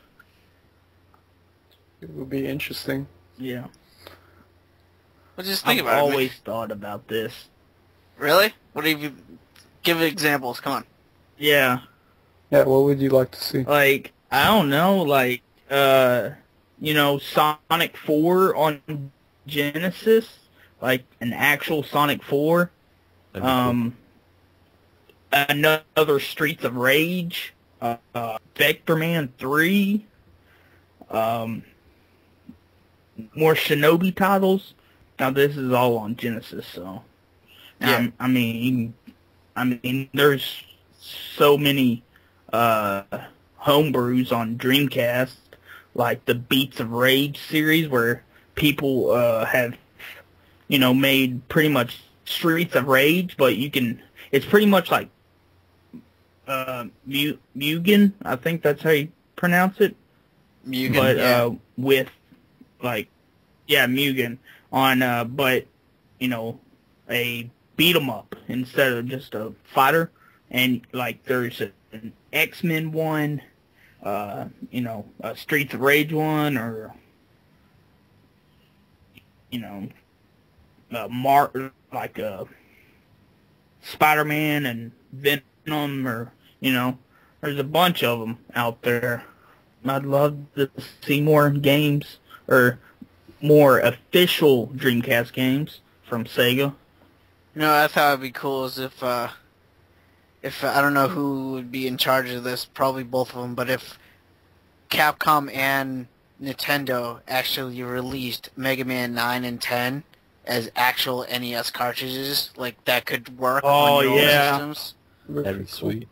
It would be interesting. Yeah. Well, just think I've about it. always thought about this. Really? What do you give examples? Come on. Yeah. Yeah, what would you like to see? Like, I don't know, like, Sonic 4 on Genesis, like an actual Sonic 4. That'd be cool. Another Streets of Rage, Vector Man 3, more Shinobi titles. Now this is all on Genesis, so Yeah. I mean, there's so many homebrews on Dreamcast, like the Beats of Rage series, where people have made pretty much Streets of Rage, but it's pretty much like Mugen, I think that's how you pronounce it. Mugen, But yeah. with Mugen on but a beat 'em up instead of just a fighter, and like there's an X-Men one, a Streets of Rage one, or like Spider-Man and Venom, or there's a bunch of them out there. I'd love to see more games, or more official Dreamcast games from Sega. I thought it'd be cool is if I don't know who would be in charge of this, probably both of them, but if Capcom and Nintendo actually released Mega Man 9 and 10 as actual NES cartridges, like that could work on your old systems. That'd be sweet.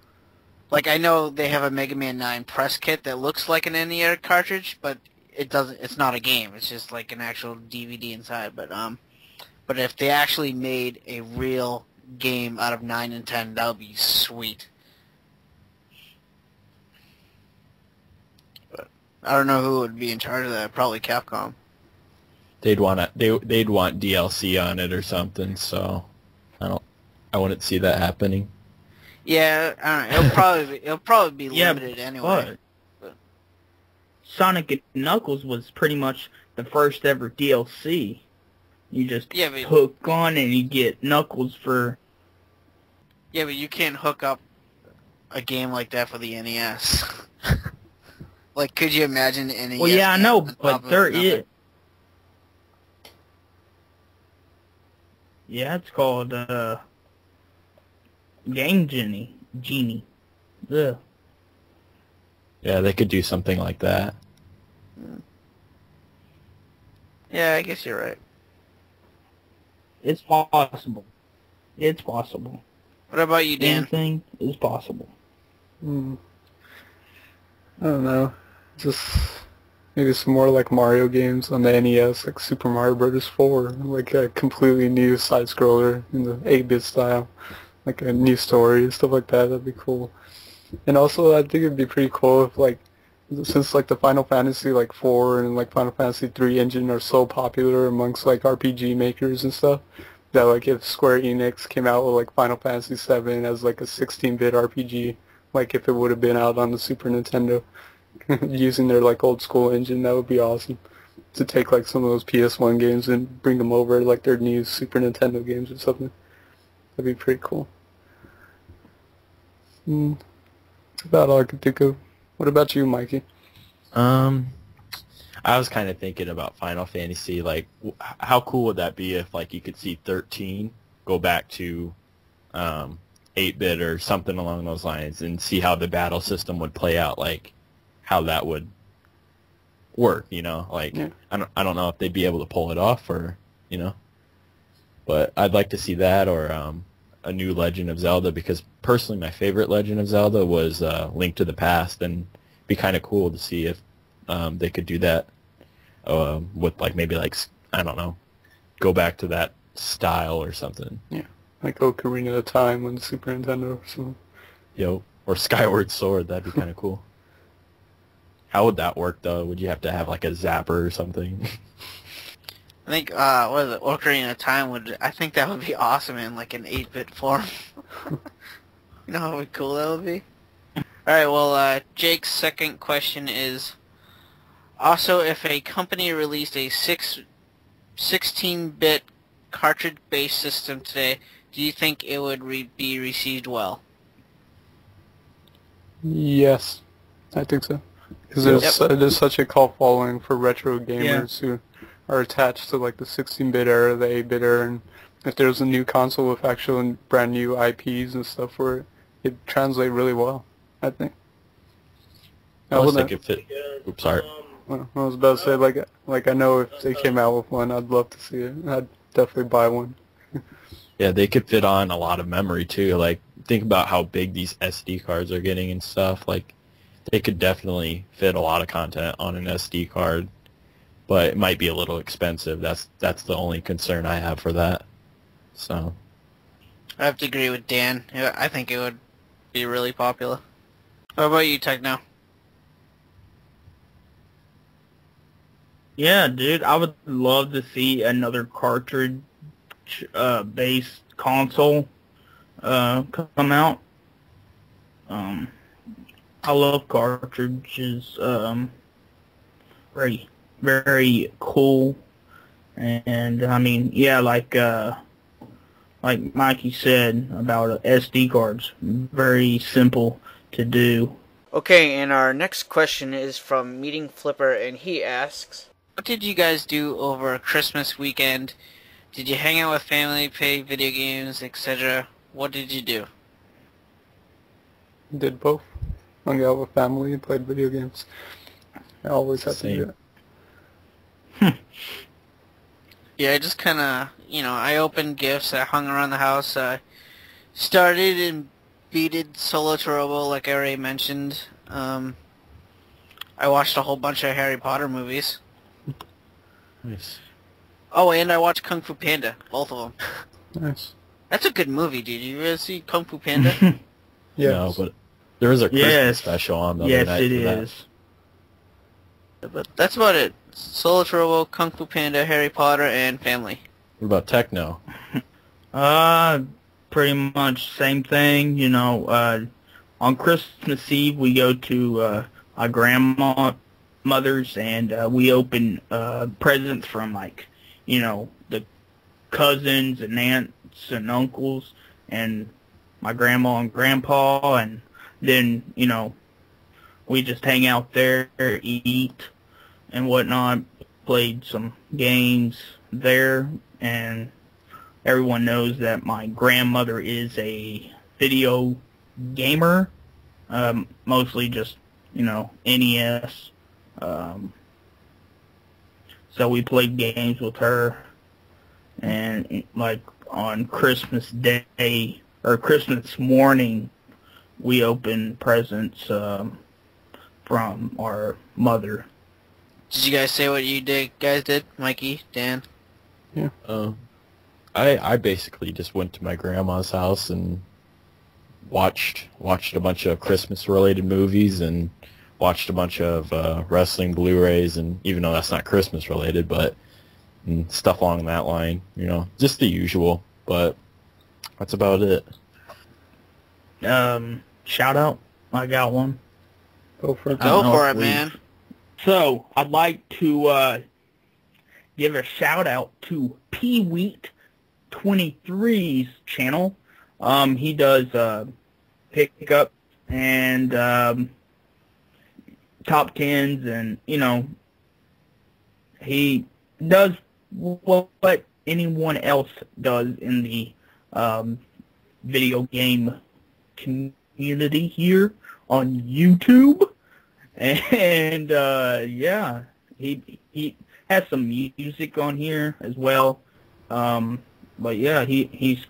Like, I know they have a Mega Man 9 press kit that looks like an NES cartridge, but it's not a game. It's just like an actual DVD inside. But if they actually made a real game out of 9 and 10, that would be sweet. But I don't know who would be in charge of that. Probably Capcom. They'd want DLC on it or something. So I wouldn't see that happening. Yeah, I don't know. It'll probably be limited anyway. But Sonic and Knuckles was pretty much the first ever DLC. You just hook on and you get Knuckles for... Yeah, but you can't hook up a game like that for the NES. Like, could you imagine the NES? Well, yeah, I know, but there is... Yeah, it's called, Game Genie. Ugh. Yeah, they could do something like that. Yeah, I guess you're right. It's possible. It's possible. What about you, Dan? Anything is possible. I don't know. Just maybe some more like Mario games on the NES, like Super Mario Bros. 4, like a completely new side-scroller in the 8-bit style, like a new story and stuff like that. That'd be cool. And also, I think it'd be pretty cool if, like, since like the Final Fantasy like 4 and like Final Fantasy 3 engine are so popular amongst like RPG makers and stuff, that like if Square Enix came out with like Final Fantasy 7 as like a 16-bit RPG, like if it would have been out on the Super Nintendo using their like old school engine, that would be awesome. To take like some of those PS1 games and bring them over like their new Super Nintendo games or something. That'd be pretty cool. That's about all I could think of. What about you, Mikey? I was kind of thinking about Final Fantasy. Like, how cool would that be if, like, you could see 13 go back to 8-bit or something along those lines, and see how the battle system would play out, like how that would work. You know, like Yeah. I don't know if they'd be able to pull it off, or but I'd like to see that, or a new Legend of Zelda, because personally my favorite Legend of Zelda was Link to the Past, and it'd be kind of cool to see if they could do that with, like, maybe, like, I don't know, go back to that style or something. Yeah. Like Ocarina of Time on the Super Nintendo or something. Or Skyward Sword, that'd be kind of cool. How would that work, though? Would you have to have, like, a zapper or something? I think, what is it, Ocarina of Time I think that would be awesome in, like, an 8-bit form. You know how cool that would be? Alright, well, Jake's second question is, also, if a company released a 16-bit cartridge-based system today, do you think it would be received well? Yes, I think so. Because there's such a cult following for retro gamers who are attached to, like, the 16-bit era, the 8-bit era, and if there's a new console with actual brand new IPs and stuff for it, it'd translate really well, I think. I was thinking oops, sorry. Well, I was about to say, like I know if they came out with one, I'd love to see it. I'd definitely buy one. Yeah, they could fit on a lot of memory, too. Like, think about how big these SD cards are getting and stuff. Like, they could definitely fit a lot of content on an SD card, but it might be a little expensive. That's the only concern I have for that. So I have to agree with Dan. I think it would be really popular. How about you, Techno? Yeah, dude, I would love to see another cartridge based console come out. I love cartridges. Very, very cool. And I mean, yeah, like Mikey said about SD cards, very simple to do. Okay, and our next question is from Meeting Flipper, and he asks, what did you guys do over Christmas weekend? Did you hang out with family, play video games, etc.? What did you do? Did both. Hung out with family and played video games. I always have to do it. Yeah, I just kind of, I opened gifts, I hung around the house, I started and beated Solatarobo, like I already mentioned. I watched a whole bunch of Harry Potter movies. nice. Oh, and I watched Kung Fu Panda, both of them. Nice. That's a good movie, dude. You ever see Kung Fu Panda? Yeah. No, but there is a Christmas special on the other night. Yes, it is. But that's about it. Solatarobo, Kung Fu Panda, Harry Potter, and family. What about Techno? Pretty much same thing. On Christmas Eve we go to our grandmother's and we open presents from, like, the cousins and aunts and uncles and my grandma and grandpa, and then we just hang out there, eat and whatnot, played some games there, and everyone knows that my grandmother is a video gamer, mostly just, NES. So we played games with her, and, like, on Christmas Day, or Christmas morning, we opened presents from our mother. Did you guys say what you guys did? Mikey, Dan? Yeah. I basically just went to my grandma's house and watched a bunch of Christmas-related movies and watched a bunch of wrestling Blu-rays, and even though that's not Christmas-related, but stuff along that line, just the usual, but that's about it. Shout out. I got one. Go for it. Go for it, man. So, I'd like to give a shout out to Pwheat23's channel. He does pickup, and top tens, and he does what anyone else does in the video game community here on YouTube. And yeah, he has some music on here as well. But yeah, he's a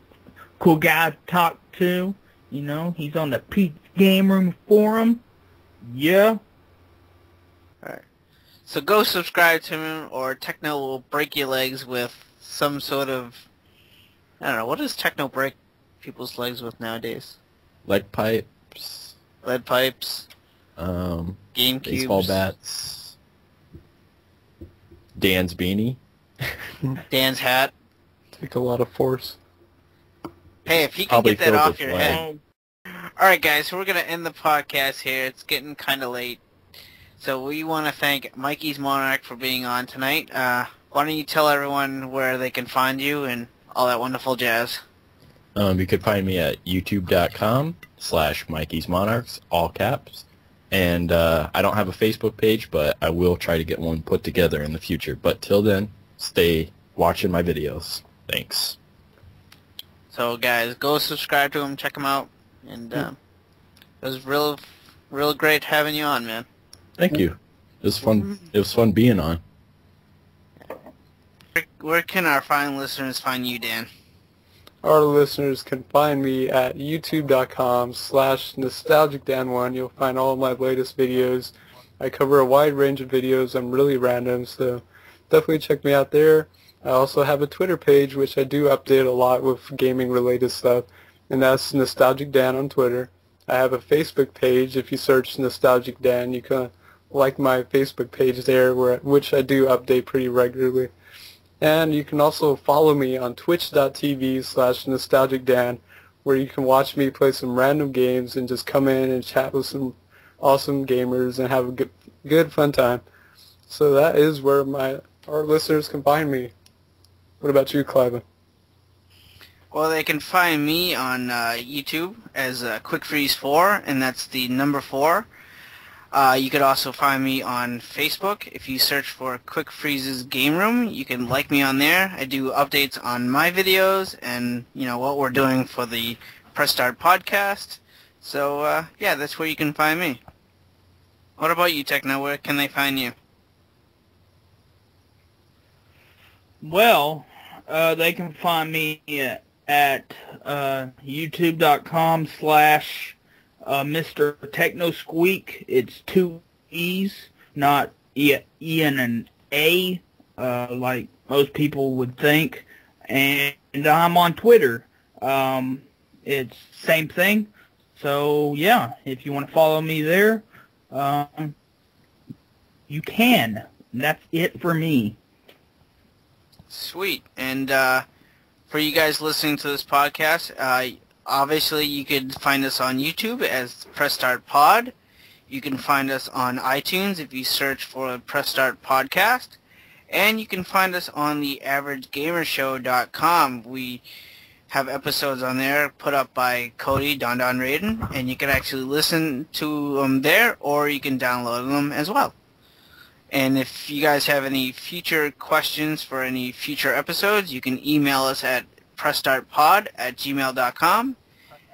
cool guy to talk to. He's on the Pete's Game Room forum. Yeah. Alright. So go subscribe to him, or Techno will break your legs with some sort of... I don't know, what does Techno break people's legs with nowadays? Lead pipes. Lead pipes. Game Baseball cubes. bats. Dan's beanie. Dan's hat. Take a lot of force. Hey, if he can Probably get that filled off with your lead. head. Alright guys, so we're going to end the podcast here. It's getting kind of late. So we want to thank MikeysMonarch for being on tonight. Why don't you tell everyone where they can find you and all that wonderful jazz? You could find me at youtube.com/MikeysMonarchs, all caps. And I don't have a Facebook page, but I will try to get one put together in the future. But till then, stay watching my videos. Thanks. So guys, go subscribe to him, check him out, and it was real great having you on, man. Thank you. It was fun. It was fun being on. Where can our fine listeners find you, Dan? Our listeners can find me at youtube.com/nostalgicdan1. You'll find all of my latest videos. I cover a wide range of videos. I'm really random, so definitely check me out there. I also have a Twitter page, which I do update a lot with gaming-related stuff, and that's Nostalgic Dan on Twitter. I have a Facebook page. If you search Nostalgic Dan, you can like my Facebook page there, which I do update pretty regularly. And you can also follow me on twitch.tv/nostalgicdan, where you can watch me play some random games and just come in and chat with some awesome gamers and have a good fun time. So that is where our listeners can find me. What about you, Clive? Well, they can find me on YouTube as QuickFreeze4, and that's the number 4. You could also find me on Facebook. If you search for Quick Freeze's Game Room, you can like me on there. I do updates on my videos and, what we're doing for the Press Start podcast. So, yeah, that's where you can find me. What about you, Techno? Where can they find you? Well, they can find me at youtube.com/MrTechnoSqueek. It's 2 E's, not E and an A, like most people would think. And I'm on Twitter. It's same thing. So yeah, if you want to follow me there, you can. And that's it for me. Sweet. And for you guys listening to this podcast, obviously you could find us on YouTube as Press Start Pod. You can find us on iTunes if you search for Press Start Podcast. And you can find us on the AverageGamershow.com. We have episodes on there put up by Cody, Don Raiden, and you can actually listen to them there, or you can download them as well. And if you guys have any future questions for any future episodes, you can email us at pressstartpod@gmail.com,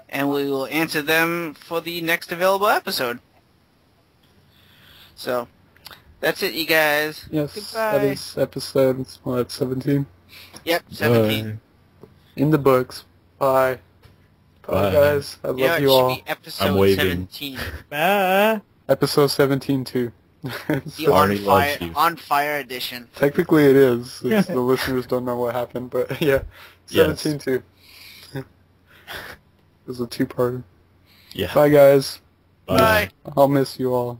and we will answer them for the next available episode. So, that's it, you guys. Yes, Goodbye. that is episode 17. Yep, 17. In the books. Bye. Bye, guys. I love Yeah, it you should all. be episode I'm waving. 17. Bye. Episode 17 too. The Arnie loves you. on fire edition. Technically it is. It's the listeners don't know what happened, but yeah. 17 too. It was a 2-parter. Yeah. Bye guys. Bye. I'll miss you all.